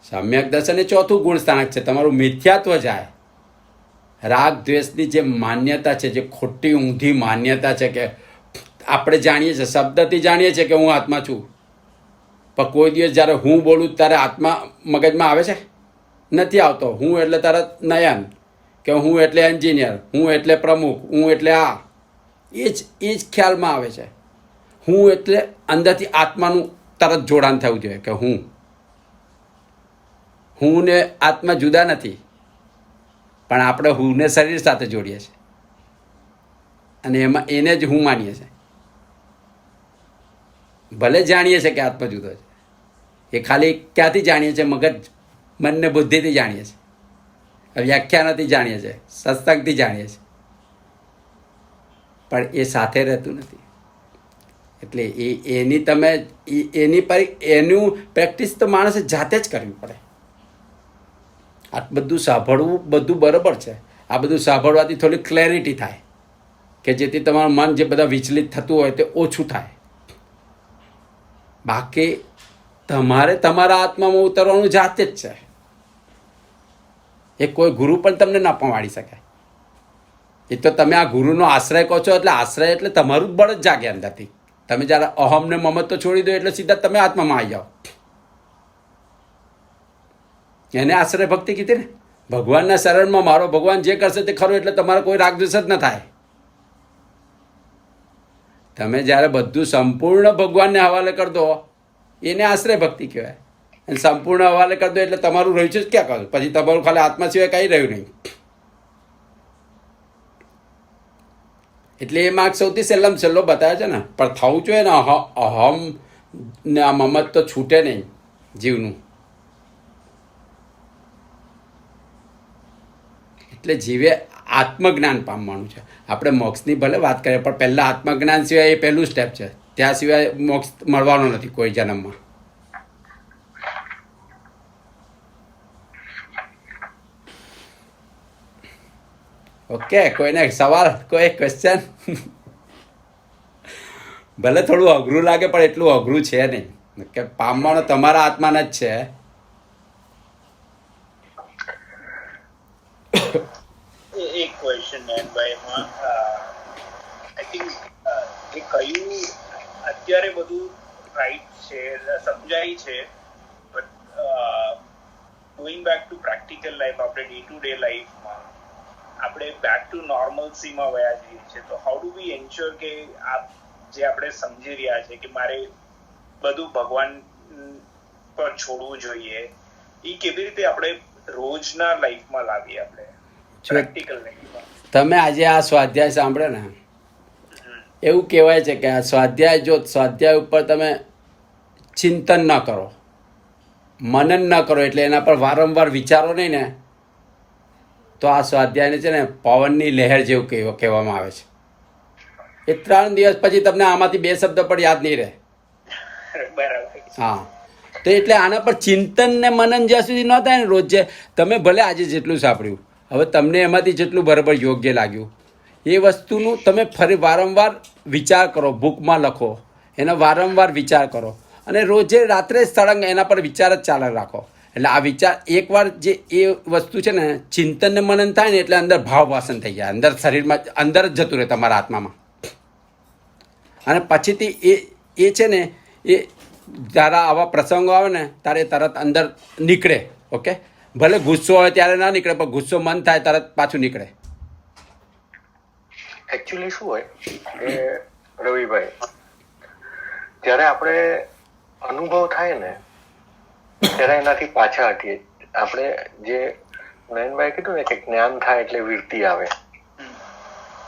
[SPEAKER 1] સમ્યક દર્શન એ ચોથું ગુણ સ્થાનક છે. તમારું મિથ્યાત્વ જાય. રાગ દ્વેષની જે માન્યતા છે, જે ખોટી ઊંધી માન્યતા છે કે આપણે જાણીએ છીએ, શબ્દથી જાણીએ છીએ કે હું આત્મા છું, પણ કોઈ દિવસ જ્યારે હું બોલું ત્યારે આત્મા મગજમાં આવે છે? નથી આવતો. હું એટલે તરત નયન, કે હું એટલે એન્જિનિયર, હું એટલે પ્રમુખ, હું એટલે આ, એ જ ખ્યાલમાં આવે છે. હું એટલે અંદરથી આત્માનું તરત જોડાણ થવું જોઈએ કે હું ને આત્મા જુદા નથી, પણ આપણે હુંને શરીર સાથે જોડીએ છીએ અને એમાં એને જ હું માનીએ છીએ. ભલે જાણીએ છીએ કે આત્મા જુદો છે, એ ખાલી ક્યાંથી જાણીએ છીએ? મગજ, મનને બુદ્ધિથી જાણીએ છીએ, વ્યાખ્યાનથી જાણીએ છીએ, સત્સંગથી જાણીએ છીએ, પણ એ સાથે રહેતું નથી. એટલે એનું પ્રેક્ટિસ તો માણસે જાતે જ કરવી પડે. આ બધું સાંભળવું બધું બરાબર છે. આ બધું સાંભળવાથી થોડી ક્લેરિટી થાય કે જેથી તમારું મન જે બધા વિચલિત થતું હોય તે ઓછું થાય. બાકી તમારે તમારા આત્મામાં ઉતરવાનું જાતે જ છે. એ કોઈ ગુરુ પણ તમને ના પમાડી શકે. એ તો તમે આ ગુરુનો આશ્રય કહો છો, એટલે આશ્રય એટલે તમારું જ બળ જ જાગે અંદરથી. તમે જ્યારે અહમને મમત્વ છોડી દો એટલે સીધા તમે આત્મામાં આવી જાઓ. એને આશ્રય ભક્તિ કીધી ને. ભગવાનના શરણમાં મારો ભગવાન જે કરશે તે ખરો, એટલે તમારે કોઈ રાગદ્વેષ જ ન થાય. તમે જ્યારે બધું સંપૂર્ણ ભગવાનને હવાલે કરી દો એને આશ્રય ભક્તિ કહેવાય. અને સંપૂર્ણ હવાલે કરી દો એટલે તમારું રહ્યું છે જ ક્યાં કહ્યું? પછી તમારું ખાલી આત્મા સિવાય કંઈ રહ્યું નહીં. એટલે એ માર્ગ સૌથી સહેલો બતાવે છે ને. પણ થવું જોઈએ ને, અહમ ને આ મમત તો છૂટે નહીં જીવનું. એટલે જીવે આત્મજ્ઞાન પામવાનું છે. આપણે મોક્ષની ભલે વાત કરીએ, પણ પહેલાં આત્મજ્ઞાન સિવાય એ પહેલું સ્ટેપ છે. ત્યાં સિવાય મોક્ષ મળવાનો નથી કોઈ જન્મમાં. ઓકે, કોઈને સવાલ, કોઈ ક્વેશ્ચન? ભલે થોડું અઘરું લાગે પણ એટલું અઘરું છે નહીં, કે પામવાનો તમારા આત્માના જ છે.
[SPEAKER 3] એક ક્વેશ્ચન નયનભાઈમાં આઈ થિંક એ કયું અત્યારે બધું રાઈટ છે, સમજાય છે, but going back to practical life, આપણે ડે ટુ ડે લાઈફમાં આપણે બેક ટુ નોર્મલસીમાં વયા જઈએ છીએ. તો હાઉ ડુ વી એન્શ્યોર કે આ જે આપણે સમજી રહ્યા છે કે મારે બધું ભગવાન પર છોડવું જોઈએ, એ કેવી રીતે આપણે રોજના લાઈફમાં લાવીએ, આપણે પ્રેક્ટિકલ લાઈફમાં?
[SPEAKER 1] તમે આજે આ સ્વાધ્યાય સાંભળે ને, એવું કહેવાય છે કે આ સ્વાધ્યાય ઉપર તમે ચિંતન ન કરો, મનન ન કરો, એટલે એના પર વારંવાર વિચારો નહીં ને, તો આ સ્વાધ્યાયને છે ને પવનની લહેર જેવું કહેવામાં આવે છે. એ 3 દિવસ પછી તમને આમાંથી 2 શબ્દ પણ યાદ નહીં રહે.
[SPEAKER 3] બરાબર.
[SPEAKER 1] હા, તો એટલે આના પર ચિંતન ને મનન જ્યાં સુધી ન થાય ને રોજે, તમે ભલે આજે જેટલું સાંભળ્યું, હવે તમને એમાંથી જેટલું બરાબર યોગ્ય લાગ્યું એ વસ્તુનું તમે ફરી વારંવાર વિચાર કરો, બુકમાં લખો, એનો વારંવાર વિચાર કરો, અને રોજે રાત્રે સળંગ એના પર વિચાર જ ચાલુ રાખો. એટલે આ વિચાર એકવાર જે એ વસ્તુ છે ને ચિંતન ને મનન થાય ને એટલે અંદર ભાવવાસન થઈ જાય, અંદર શરીરમાં અંદર જ જતું રહે તમારા આત્મામાં. અને પછીથી એ છે ને એ જ્યારે આવા પ્રસંગો આવે ને ત્યારે તરત અંદર નીકળે. ઓકે, ભલે ગુસ્સો હોય ત્યારે ના નીકળે, પણ ગુસ્સો મન થાય તરત પાછું નીકળે.
[SPEAKER 2] એકચ્યુઅલી શું હોય કે રવિભાઈ, જ્યારે આપણે અનુભવ થાય ને ત્યારે એનાથી પાછા હટીએ. આપણે જે નયનભાઈ કીધું ને કે જ્ઞાન થાય એટલે વીરતી આવે,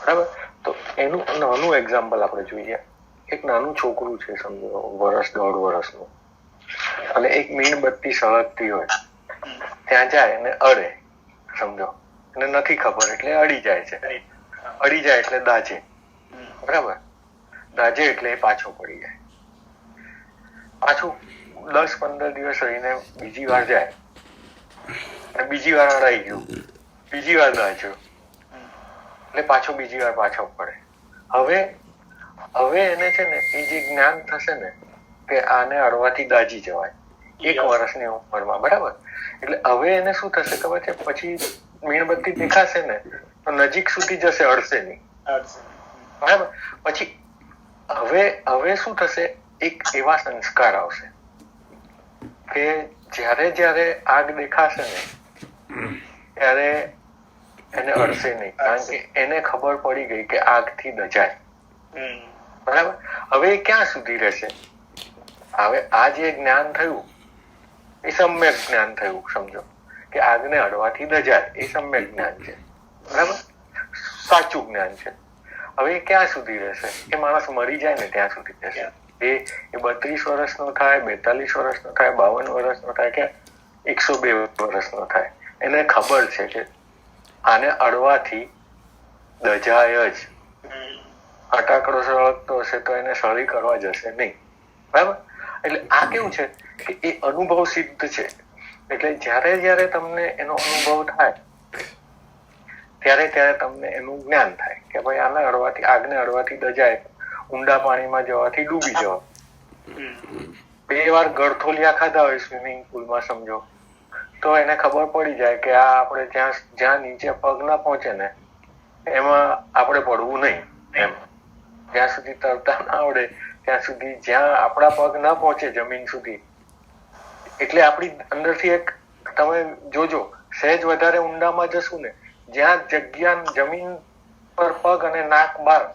[SPEAKER 2] બરાબર? તો એનું નાનું એક્ઝામ્પલ આપણે જોઈએ. એક નાનું છોકરું છે, સમજો 1-1.5 વર્ષનું, અને એક મીણબત્તી સળગતી હોય ત્યાં જાય અને અડે, સમજો, એને નથી ખબર એટલે અડી જાય છે. અડી જાય એટલે દાજે, બરાબર? દાજે એટલે એ પાછો પડી જાય. પાછું 10-15 દિવસ રહીને બીજી વાર જાય, અને બીજી વાર અડાઈ ગયું, બીજી વાર દાજ્યો એટલે પાછો બીજી વાર પાછો પડે. હવે એને છે ને એ જે જ્ઞાન થશે ને કે આને અડવાથી દાજી જવાય 1 વર્ષની ઉંમરમાં, બરાબર? એટલે હવે એને શું થશે ખબર છે? પછી મીણબત્તી દેખાશે ને તો નજીક સુધી જશે, અડશે નહીં, બરાબર? પછી હવે શું થશે? એક એવા સંસ્કાર આવશે કે જ્યારે આગ દેખાશે ને ત્યારે એને અડશે નહીં, કારણ કે એને ખબર પડી ગઈ કે આગથી દજાય, બરાબર? હવે એ ક્યાં સુધી રહેશે? હવે આ જે જ્ઞાન થયું એ સમ્યક જ્ઞાન થયું, સમજો કે આગને અડવાથી દજાય એ સમ્યક જ્ઞાન છે, બરાબર? સાચું જ્ઞાન છે. હવે એ ક્યાં સુધી રહેશે? એ માણસ મરી જાય ને ત્યાં સુધી રહેશે. એ 32 વર્ષનો થાય, 42 વર્ષનો થાય, 52 વર્ષનો થાય કે 102 વર્ષનો થાય, એને ખબર છે કે આને અડવાથી દજાય જ. ફટાકડો સળગતો હશે તો એને સળી કરવા જશે નહીં, બરાબર? એટલે આ કેવું છે કે એ અનુભવ સિદ્ધ છે. એટલે જ્યારે તમને એનો અનુભવ થાય ત્યારે તમને એનું જ્ઞાન થાય કે ભાઈ આને અડવાથી, આગને અડવાથી દજાય, ઊંડા પાણીમાં જવાથી ડૂબી જવા. 2 વાર ગળથોલિયા ખાધા હોય સ્વિમિંગ પુલમાં, સમજો, તો એને ખબર પડી જાય કે આ આપણે જ્યાં નીચે પગ ના પહોંચે ને એમાં આપણે પડવું નહીં. એમ જ્યાં સુધી તરતા ના આવડે ત્યાં સુધી, જ્યાં આપણા પગ ના પહોંચે જમીન સુધી, એટલે આપણી અંદરથી એક, તમે જોજો, સહેજ વધારે ઊંડામાં જશું ને, જ્યાં જગ્યા જમીન પર પગ અને નાક બહાર,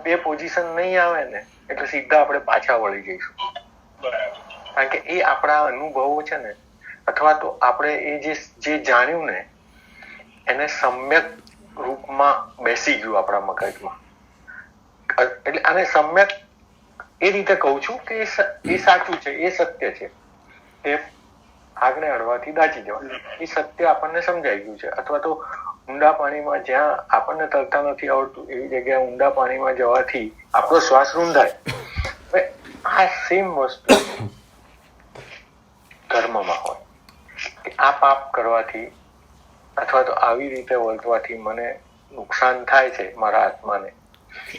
[SPEAKER 2] 2 પોઝિશન નહીં આવે ને એટલે સીધા આપણે પાછા વળી જઈશું. કારણ કે એ આપણા અનુભવો છે ને, અથવા તો આપણે એ જે જાણ્યું ને એને સમ્યક રૂપમાં બેસી ગયું આપણા મગજમાં. એટલે આને સમ્યક એ રીતે કહું છું કે એ સાચું છે, એ સત્ય છે. એ આગને અડવાથી દાજી જવાય એ સત્ય આપણને સમજાઈ ગયું છે. અથવા તો ઊંડા પાણીમાં, જ્યાં આપણને તરતા નથી આવડતું એવી જગ્યાએ ઊંડા પાણીમાં જવાથી આપણો શ્વાસ રૂંધાય. આ સેમ વસ્તુ ધર્મમાં હોય કે આ પાપ કરવાથી અથવા તો આવી રીતે વર્તવાથી મને નુકસાન થાય છે મારા આત્માને.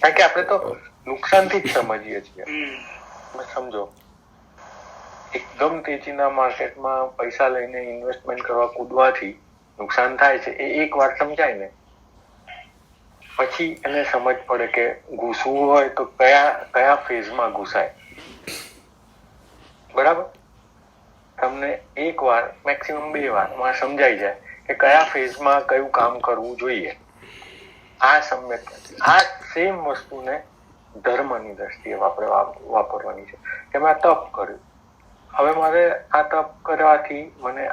[SPEAKER 2] કારણ કે આપણે તો નુકસાનથી જ સમજીએ છીએ. સમજો, એકદમ તેજીના માર્કેટમાં પૈસા લઈને ઇન્વેસ્ટમેન્ટ કરવા કૂદવાથી નુકસાન થાય છે, એ એક વાર સમજાય ને પછી એને સમજ પડે કે ઘૂસવું હોય તો કયા ફેઝમાં ઘૂસાય, બરાબર? તમને 1 વાર, મેક્સિમમ 2 વાર માં સમજાઈ જાય કે કયા ફેઝમાં કયું કામ કરવું જોઈએ. આ સમ્યક જ્ઞાન, આ સેમ વસ્તુને ધર્મની દ્રષ્ટિએ વાપરવાની છે કે મેં તપ કર્યું, હવે મારે આ તપ કરવાથી મને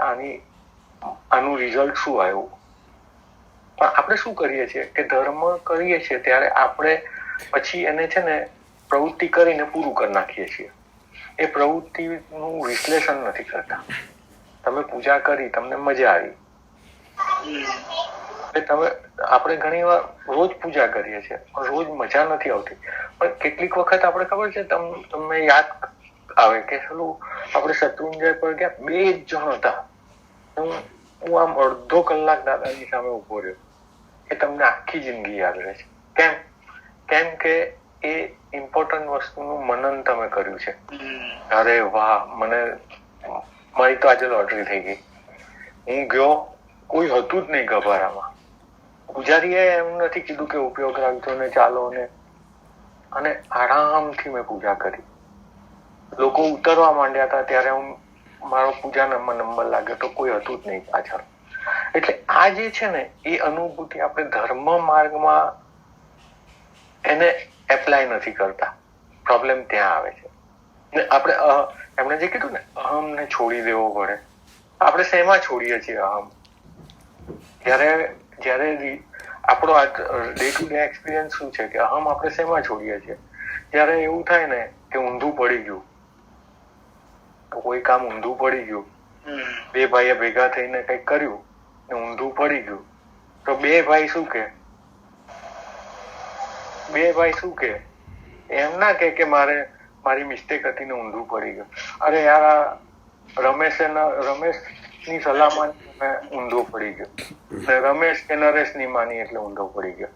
[SPEAKER 2] આનું રિઝલ્ટ શું આવ્યું. પણ આપણે શું કરીએ છીએ કે ધર્મ કરીએ છીએ ત્યારે આપણે પછી એને છે ને પ્રવૃત્તિ કરીને પૂરું કરી નાખીએ છીએ. એ પ્રવૃત્તિનું વિશ્લેષણ નથી કરતા. તમે પૂજા કરી, તમને મજા આવી, આપણે ઘણી વાર રોજ પૂજા કરીએ છીએ પણ રોજ મજા નથી આવતી. પણ કેટલીક વખત આપણે ખબર છે તમને યાદ આવે કે ચલો આપણે શત્રુંજય પર ગયા, 2 જ જણ હતા, હું આમ અડધો કલાક દાદાની સામે ઉભો રહ્યો એ તમને આખી જિંદગી યાદ રહે છે. કેમ કે એ ઇમ્પોર્ટન્ટ વસ્તુનું મનન તમે કર્યું છે. અરે વાહ, મારી તો આજે લોટરી થઈ ગઈ, હું ગયો, કોઈ હતું જ નહીં ગભારામાં, પૂજારીએ એમ નથી કીધું કે ઉપયોગ રાખજો ને ચાલો ને, અને આરામથી મેં પૂજા કરી. લોકો ઉતરવા માંડ્યા હતા ત્યારે મારો પૂજા નંબર લાગ્યો તો કોઈ હતું જ નહીં પાછળ. એટલે આ જે છે ને એ અનુભૂતિ આપણે ધર્મ માર્ગમાં એને એપ્લાય નથી કરતા. પ્રોબ્લેમ ત્યાં આવે છે. ને આપણે એમણે જે કીધું ને અહમને છોડી દેવો પડે, આપણે શેમાં છોડીએ છીએ અહમ? જ્યારે આપણો આ ડે ટુ ડે એક્સપિરિયન્સ શું છે કે અહમ આપણે શેમાં છોડીએ છીએ? જ્યારે એવું થાય ને કે ઊંધું પડી ગયું, તો કોઈ કામ ઊંધું પડી ગયું, 2 ભાઈએ ભેગા થઈને કંઈક કર્યું ને ઊંધું પડી ગયું, તો 2 ભાઈ શું કે એમ ના કે મારી મિસ્ટેક હતી ને ઊંધું પડી ગયું. અરે યાર, રમેશની સલાહ ઊંધો પડી ગયો, રમેશ કે નરેશ ની માની એટલે ઊંધો પડી ગયો.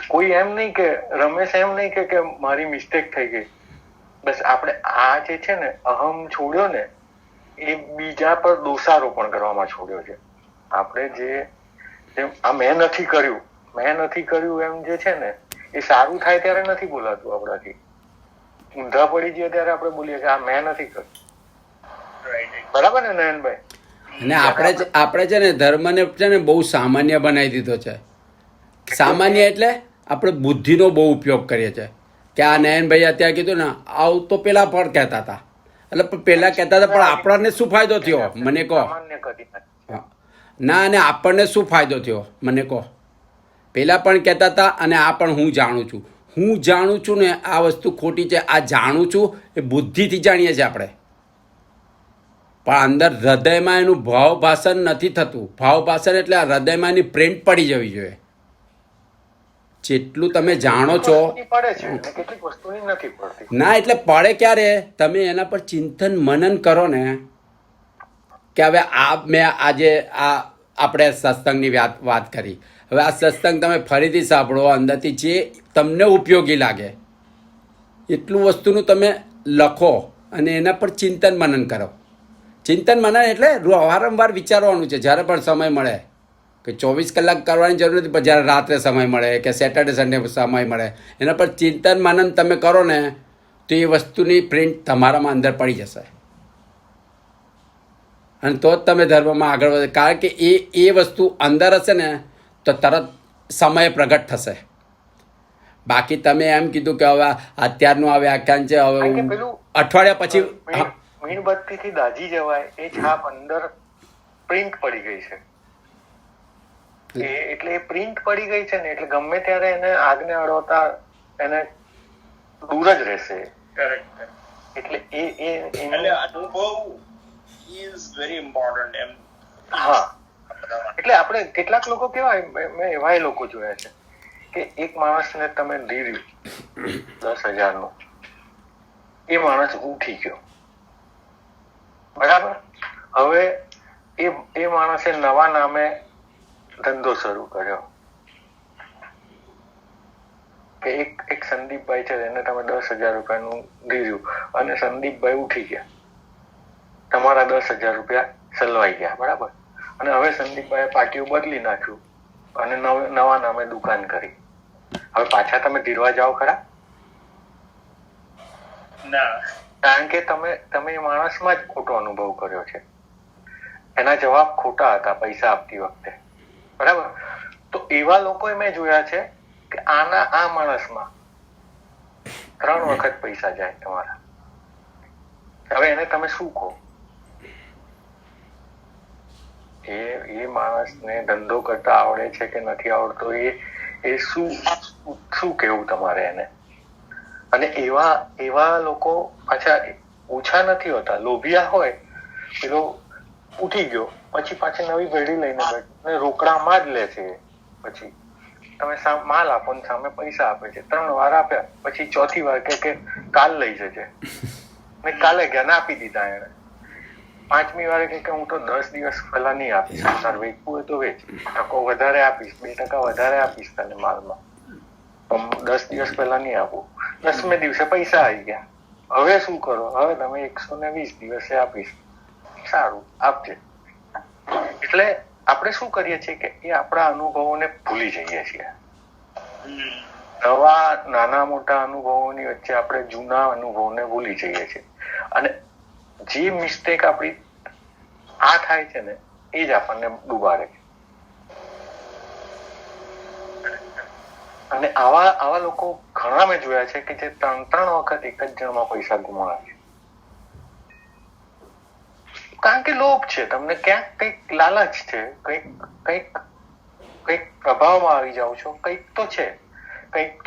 [SPEAKER 2] કોઈ એમ નહીં કે રમેશ એમ નહીં કે મારી મિસ્ટેક થઈ ગઈ. બસ આપણે આ જે છે ને અહમ છોડ્યો ને એ બીજા પર દોષારોપણ કરવામાં છોડ્યો છે. આપણે આ મેં નથી કર્યું એમ જે છે ને એ સારું થાય ત્યારે નથી બોલાતું આપણાથી. ઊંધા પડી જઈએ ત્યારે આપણે બોલીએ કે આ મેં નથી કર્યું. બરાબર ને નયનભાઈ?
[SPEAKER 1] અને આપણે છે ને ધર્મને છે ને બહુ સામાન્ય બનાવી દીધો છે. સામાન્ય એટલે આપણે બુદ્ધિનો બહુ ઉપયોગ કરીએ છીએ કે આ નયનભાઈ અત્યારે કીધું ને આવું તો પેલા પણ કહેતા હતા, એટલે પેલા કહેતા હતા પણ આપણને શું ફાયદો થયો મને કહો. ના, અને આપણને શું ફાયદો થયો મને કહો. પેલા પણ કહેતા હતા અને આ પણ હું જાણું છું ને આ વસ્તુ ખોટી છે. આ જાણું છું એ બુદ્ધિથી જાણીએ છીએ આપણે, પણ અંદર હૃદયમાં એનું ભાવ ભાષણ નથી થતું. ભાવ ભાષણ એટલે આ હૃદયમાં એની પ્રિન્ટ પડી જવી જોઈએ. જેટલું તમે જાણો છો ના, એટલે પડે ક્યારે? તમે એના પર ચિંતન મનન કરો ને કે હવે મેં આજે આપણે સત્સંગની વાત કરી, હવે આ સત્સંગ તમે ફરીથી સાંભળો, અંદરથી જે તમને ઉપયોગી લાગે એટલું વસ્તુનું તમે લખો અને એના પર ચિંતન મનન કરો. ચિંતન મનન એટલે વારંવાર વિચારવાનું છે જ્યારે પણ સમય મળે, કે 24 કલાક કરવાની જરૂર નથી, પણ જ્યારે રાત્રે સમય મળે કે સેટરડે સન્ડે સમય મળે એના પર ચિંતન મનન તમે કરો ને તો એ વસ્તુની પ્રિન્ટ તમારામાં અંદર પડી જશે અને તો જ તમે ધર્મમાં આગળ વધે. કારણ કે એ વસ્તુ અંદર હશે ને તો તરત સમય પ્રગટ થશે. બાકી તમે એમ કીધું કે હવે અત્યારનું આ વ્યાખ્યાન છે, હવે અઠવાડિયા પછી
[SPEAKER 2] મીણબત્તીથી દાજી જવાય એ છાપ અંદર પ્રિન્ટ પડી ગઈ છે. એટલે એ પ્રિન્ટ પડી ગઈ છે ને એટલે ગમે ત્યારે એને આગને અડવતા એને દૂર જ રહેશે. એટલે એ
[SPEAKER 3] અનુભવ is very important એમ.
[SPEAKER 2] હા, એટલે આપણે કેટલાક લોકો કેવાય, મેં એવા લોકો જોયા છે કે એક માણસને તમે દીધું 10,000 નું, એ માણસ ઉઠી ગયો, બરાબર. હવે એ માણસે નવા નામે ધંધો શરૂ કર્યો કે એક સંદીપભાઈ છે એને તમે 10,000 રૂપિયાનું દીધું અને સંદીપભાઈ ઉઠી ગયા, તમારા 10,000 રૂપિયા સલવાઈ ગયા, બરાબર. અને હવે સંદીપભાઈએ પાટિયું બદલી નાખ્યું અને નવા નામે દુકાન કરી. હવે પાછા તમે ધીરવા જાઓ ખરા?
[SPEAKER 3] ના,
[SPEAKER 2] કારણ કે તમે એ માણસમાં જ ખોટો અનુભવ કર્યો છે. એના જવાબ ખોટા હતા પૈસા આપતી વખતે, બરાબર. તો એવા લોકો મેં જોયા છે કે આ માણસમાં 3 વખત પૈસા જાય તમારા. હવે એને તમે શું કહો? એ માણસને ધંધો કરતા આવડે છે કે નથી આવડતો, એ શું કેવું તમારે એને? અને એવા લોકો પાછા ઓછા નથી હોતા. લોભિયા હોય પેલો ઉઠી ગયો પછી પાછી નવી પેઢી લઈને બેઠો રોકડામાં જ લે છે. પછી તમે માલ આપો ને સામે પૈસા આપે છે. 3 વાર આપ્યા પછી ચોથી વાર કે કાલ લઈ જજે, મેં કાલે જ્ઞાન આપી દીધા એને. 5મી વારે કે હું તો 10 દિવસ પહેલા નહીં આપીશ, તાર વેચવું હોય તો વેચ, ટકો વધારે આપીશ, 2% વધારે આપીશ તને માલમાં, 10 દિવસ પહેલા નહીં આપું. 10મે દિવસે પૈસા આવી ગયા. હવે શું કરો? હવે તમે 120 દિવસે આપીશ. સારું, આપજે. એટલે આપણે શું કરીએ છીએ કે એ આપણા અનુભવોને ભૂલી જઈએ છીએ. નવા નાના મોટા અનુભવોની વચ્ચે આપણે જૂના અનુભવને ભૂલી જઈએ છીએ. અને જે મિસ્ટેક આપણી આ થાય છે ને એ જ આપણને ડૂબાડે છે. અને આવા લોકો ઘણા મેં જોયા છે કે જે 3 વખત એક જ જણમાં પૈસા ગુમાવે છે. કારણ કે લોભ છે, તમને ક્યાંક કંઈક લાલચ છે, કંઈક પ્રભાવમાં આવી જાઓ છો, કંઈક તો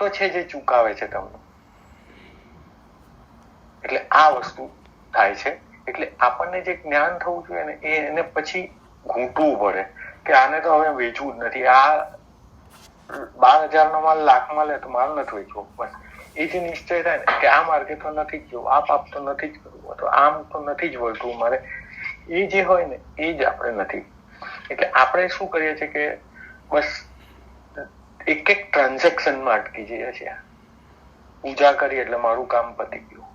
[SPEAKER 2] છે જે ચૂકાવે છે તમને. એટલે આ વસ્તુ થાય છે. એટલે આપણને જે જ્ઞાન થવું જોઈએ ને એને પછી ઘૂંટવું પડે કે આને તો હવે વેચવું જ નથી. આ 12,000 નો માલ લાખમાં લે તો માલ નથી વેચવો. બસ એ જે નિશ્ચય થાય ને કે આ માર્ગે તો નથી જ જવું, આ પાપ તો નથી જ કરવું, તો આમ તો નથી જ વળતું મારે, એ જે હોય ને એ જ આપણે નથી. એટલે આપણે શું કરીએ છીએ કે બસ એક ટ્રાન્ઝેક્શનમાં અટકી જઈએ છીએ. પૂજા કરી એટલે મારું કામ પતી ગયું,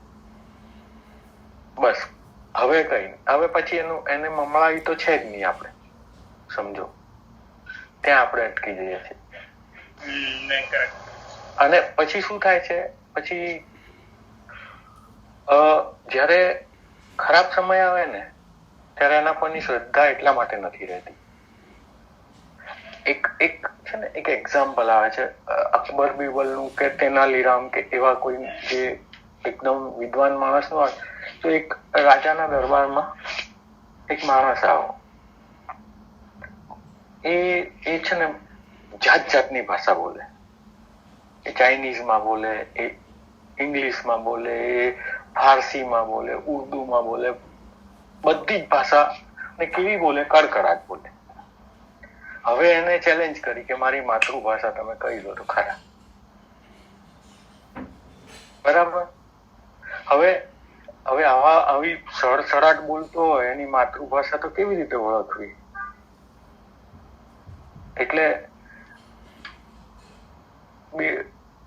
[SPEAKER 2] બસ. હવે કઈ હવે પછી એને મમળાવી તો છે જ નહીં. આપણે સમજો ત્યાં આપણે અટકી જઈએ છીએ. અને પછી શું થાય છે? પછી જયારે ખરાબ સમય આવે ને ત્યારે એના પરની શ્રદ્ધા એટલા માટે નથી રહેતી. એક છે ને એક એક્ઝામ્પલ આવે છે અકબર બીરબલ નું કે તેનાલીરામ કે એવા કોઈ જે એકદમ વિદ્વાન માણસ નું. તો એક રાજાના દરબારમાં એક માણસ આવો. એ છે ને જાતની ભાષા બોલે. એ ચાઇનીઝમાં બોલે, એ ઇંગ્લિશમાં બોલે, એ ફારસીમાં બોલે, ઉર્દુમાં બોલે, બધી જ ભાષા ને કેવી બોલે? કડકડાટ બોલે. હવે એને ચેલેન્જ કરી કે મારી માતૃભાષા તમે કહી દો તો ખરા, બરાબર. હવે આવી સડસડાટ બોલતો હોય એની માતૃભાષા તો કેવી રીતે ઓળખવી? એટલે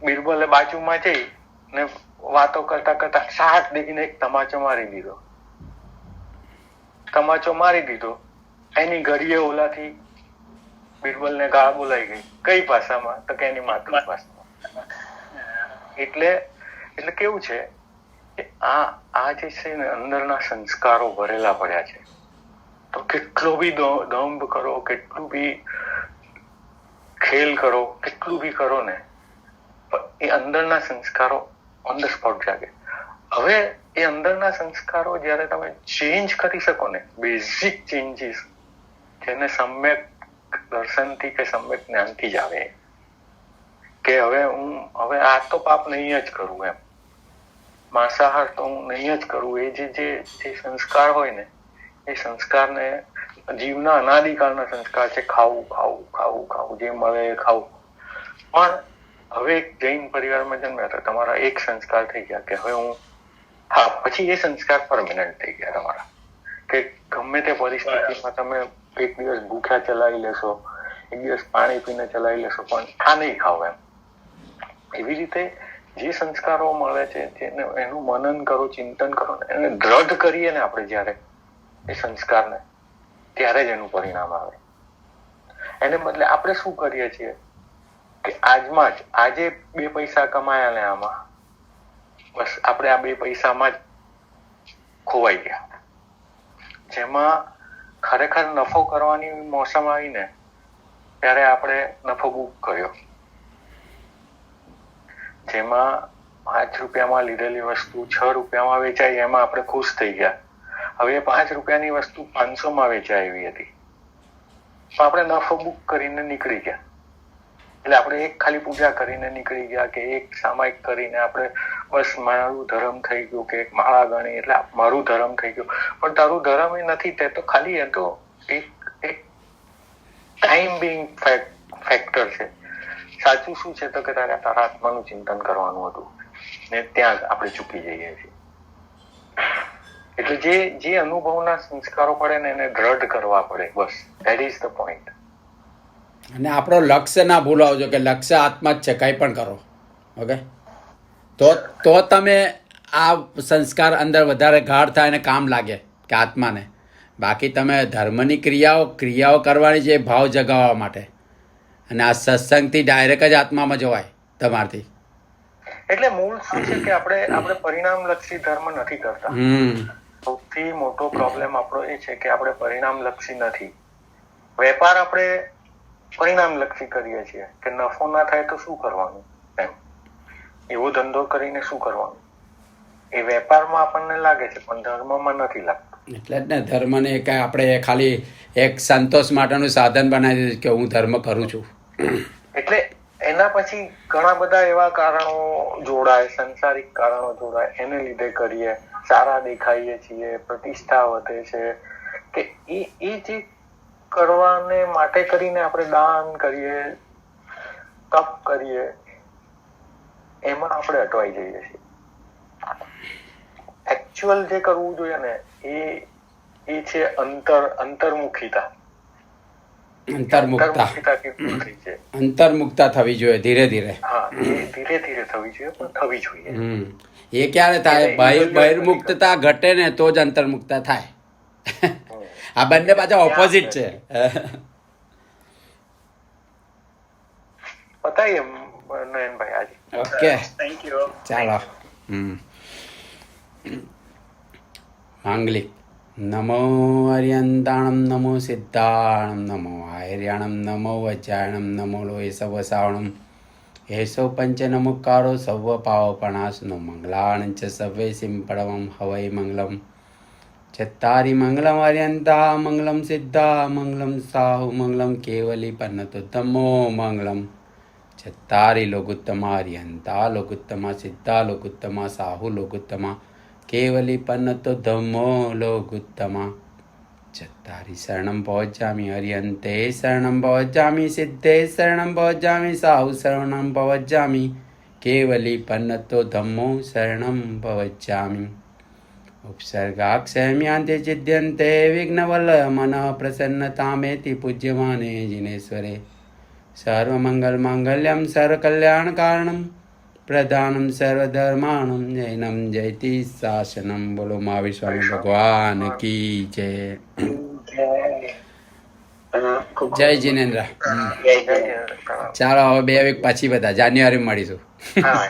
[SPEAKER 2] બિરબલે બાજુમાં જઈ ને વાતો કરતા શાક દેખીને એક તમાચો મારી દીધો. એની ઘડીએ ઓલાથી બિરબલને ગાળ બોલાઈ ગઈ. કઈ ભાષામાં? તો કે એની માતૃભાષામાં. એટલે કેવું છે કે આ જે છે ને અંદરના સંસ્કારો ભરેલા પડ્યા છે. તો કેટલો બી દંભ કરો, કેટલું બી ખેલ કરો, કેટલું બી કરો ને, એ અંદરના સંસ્કારો ઓન ધ સ્પોટ જાગે. હવે એ અંદરના સંસ્કારો જયારે તમે ચેન્જ કરી શકો ને, બેઝિક ચેન્જીસ જેને સમ્યક દર્શનથી કે સમ્યક જ્ઞાનથી જ આવે કે હવે આ તો પાપ નહીં જ કરું, એમ માંસાહાર તો હું નહીં જ કરું. એ જે સંસ્કાર હોય ને એ સંસ્કારને જીવના અનાદિકાળના સંસ્કાર છે. ખાવું જે મળે એ ખાવું. પણ હવે એક જૈન પરિવારમાં જન્મ્યા તો તમારા એક સંસ્કાર થઈ ગયા કે હવે પછી એ સંસ્કાર પરમેનન્ટ થઈ ગયા તમારા, કે ગમે તે પરિસ્થિતિમાં તમે એક દિવસ ભૂખ્યા ચલાવી લેશો, એક દિવસ પાણી પીને ચલાવી લેશો, પણ આ નહીં ખાવ એમ. એવી રીતે જે સંસ્કારો મળે છે એનું મનન કરો, ચિંતન કરો, એને દ્રઢ કરીએ ને આપણે જયારે એ સંસ્કારને, ત્યારે જ એનું પરિણામ આવે. એને બદલે આપણે શું કરીએ છીએ કે આજમાં જ આજે 2 પૈસા કમાયા ને આમાં બસ આપણે આ 2 પૈસામાં જ ખોવાઈ ગયા. જેમાં ખરેખર નફો કરવાની મોસમ આવી ને ત્યારે આપણે નફો બુક કર્યો, જેમાં 5 રૂપિયામાં લીધેલી વસ્તુ 6 રૂપિયામાં વેચાઈ, એમાં આપણે ખુશ થઈ ગયા. હવે 5 રૂપિયાની વસ્તુ 500માં વેચાઈ એવી હતી, તો આપણે નફો બુક કરીને નીકળી ગયા. એટલે આપણે એક ખાલી પૂજા કરીને નીકળી ગયા કે એક સામાયિક કરીને આપણે બસ મારું ધર્મ થઈ ગયું કે એક માળા ગણી એટલે મારું ધર્મ થઈ ગયું. પણ તારું ધર્મ એ નથી, તે તો ખાલી એ તો એક ટાઈમ બિંગ ફેક્ટર છે. સાચું શું છે તો કે તારા આત્માનું ચિંતન કરવાનું હતું ને ત્યાં જ આપણે ચૂકી જઈએ છીએ. એટલે જે અનુભવના સંસ્કારો પડે ને એને દ્રઢ કરવા પડે, બસ ધેટ ઇઝ ધ પોઈન્ટ.
[SPEAKER 1] અને આપણો લક્ષ્ય ના ભૂલાવજો કે લક્ષ્ય આત્મા જ છે, કંઈ પણ કરો. ઓકે, તો તમે આ સંસ્કાર અંદર વધારે ગાઢ થાય અને કામ લાગે કે આત્માને. બાકી તમે ધર્મની ક્રિયાઓ કરવાની છે ભાવ જગાવવા માટે, અને આ સત્સંગથી ડાયરેક્ટ જ આત્મામાં જવાય તમારથી.
[SPEAKER 2] એટલે મૂળ શું છે કે આપણે પરિણામલક્ષી ધર્મ નથી કરતા. સૌથી મોટો પ્રોબ્લેમ આપણો એ છે કે આપણે પરિણામલક્ષી નથી. વેપાર આપણે પરિણામલક્ષી કરીએ છીએ કે નફો ના થાય તો શું કરવાનું, એમ એવો ધંધો કરીને શું કરવાનું, એ વેપારમાં આપણને લાગે છે પણ ધર્મમાં નથી લાગતું.
[SPEAKER 1] એટલે જ ને ધર્મને આપણે ખાલી એક સંતોષ માટેનું સાધન બનાવી દીધું કે હું ધર્મ કરું છું.
[SPEAKER 2] એટલે એના પછી ઘણા બધા એવા કારણો જોડાય, સંસારિક કારણો જોડાય, એને લીધે કરીએ, સારા દેખાઈએ છીએ, પ્રતિષ્ઠા વધે છે, કે એ જે કરવાને માટે કરીને આપણે દાન કરીએ, તપ કરીએ, એમાં આપણે અટવાઈ જઈએ છીએ. એકચ્યુઅલ જે કરવું જોઈએ ને એ છે અંતર્મુખીતા.
[SPEAKER 1] અંતર્મુખતા થવી જોઈએ ધીરે ધીરે.
[SPEAKER 2] હા, ધીરે ધીરે થવી જોઈએ, પણ થવી જોઈએ.
[SPEAKER 1] એ ક્યારે થાય? બહિર્મુક્તતા ઘટે ને તો જ અંતર્મુક્તા થાય. આ બંને પાછા ઓપોઝિટ છે.
[SPEAKER 2] બતાવીએ નયનભાઈ આજે.
[SPEAKER 1] Okay,
[SPEAKER 3] thank you.
[SPEAKER 1] ચાલો. માંગલિક. નમો હરિયંતાણમ, નમો સિદ્ધાણમ, નમો આયર્યાણમ, નમો વજ્રાયણમ, નમો લોયસવસાવણમ, એસો પંચ નમુકારો સર્વ પાવપણાસનો મંગલાણ ચ સર્વે સિંપડવમ હવૈ મંગલમ. ચત્તારી મંગલમ હરિયંતા, મંગલમ સિદ્ધા, મંગલમ સાહુ, મંગલમ કેવલી પન્નતો ધમ્મો મંગલમ. ચત્તારી લોગુત્તમા હરિયંતા, લોગુત્તમા સિદ્ધા, લોગુત્તમા સાહુ, લોગુત્તમા કેવલી પન્નતો ધમ્મો લોગુત્તમા. ચત્તારી શરણમ ભવજામિ હરિયંતે, શરણમ ભવજામિ સિદ્ધે, શરણમ ભવજામિ સાહુ, શરણમ ભવજામિ કેવલી પન્નતો ધમ્મો શરણમ ભવજામિ. ઉપસર્ગાક્ષમ્યાન્તે ચિદ્યન્તે વિઘ્નવલ્લ મન પ્રસન્નતામેતિ પૂજ્યમાને જિનેશ્વરે. સર્વમંગલ માંગલ્યમ સર્વકલ્યાણ કારણમ પ્રધાનમ સર્વધર્માણમ જૈનમ જયતિ શાસનમ. બોલો મહાવીર સ્વામી ભગવાન કી જય. જય જિનેન્દ્ર. ચાલો હવે 2 વીક પછી બધા જાન્યુઆરી મળીશું.
[SPEAKER 2] હા,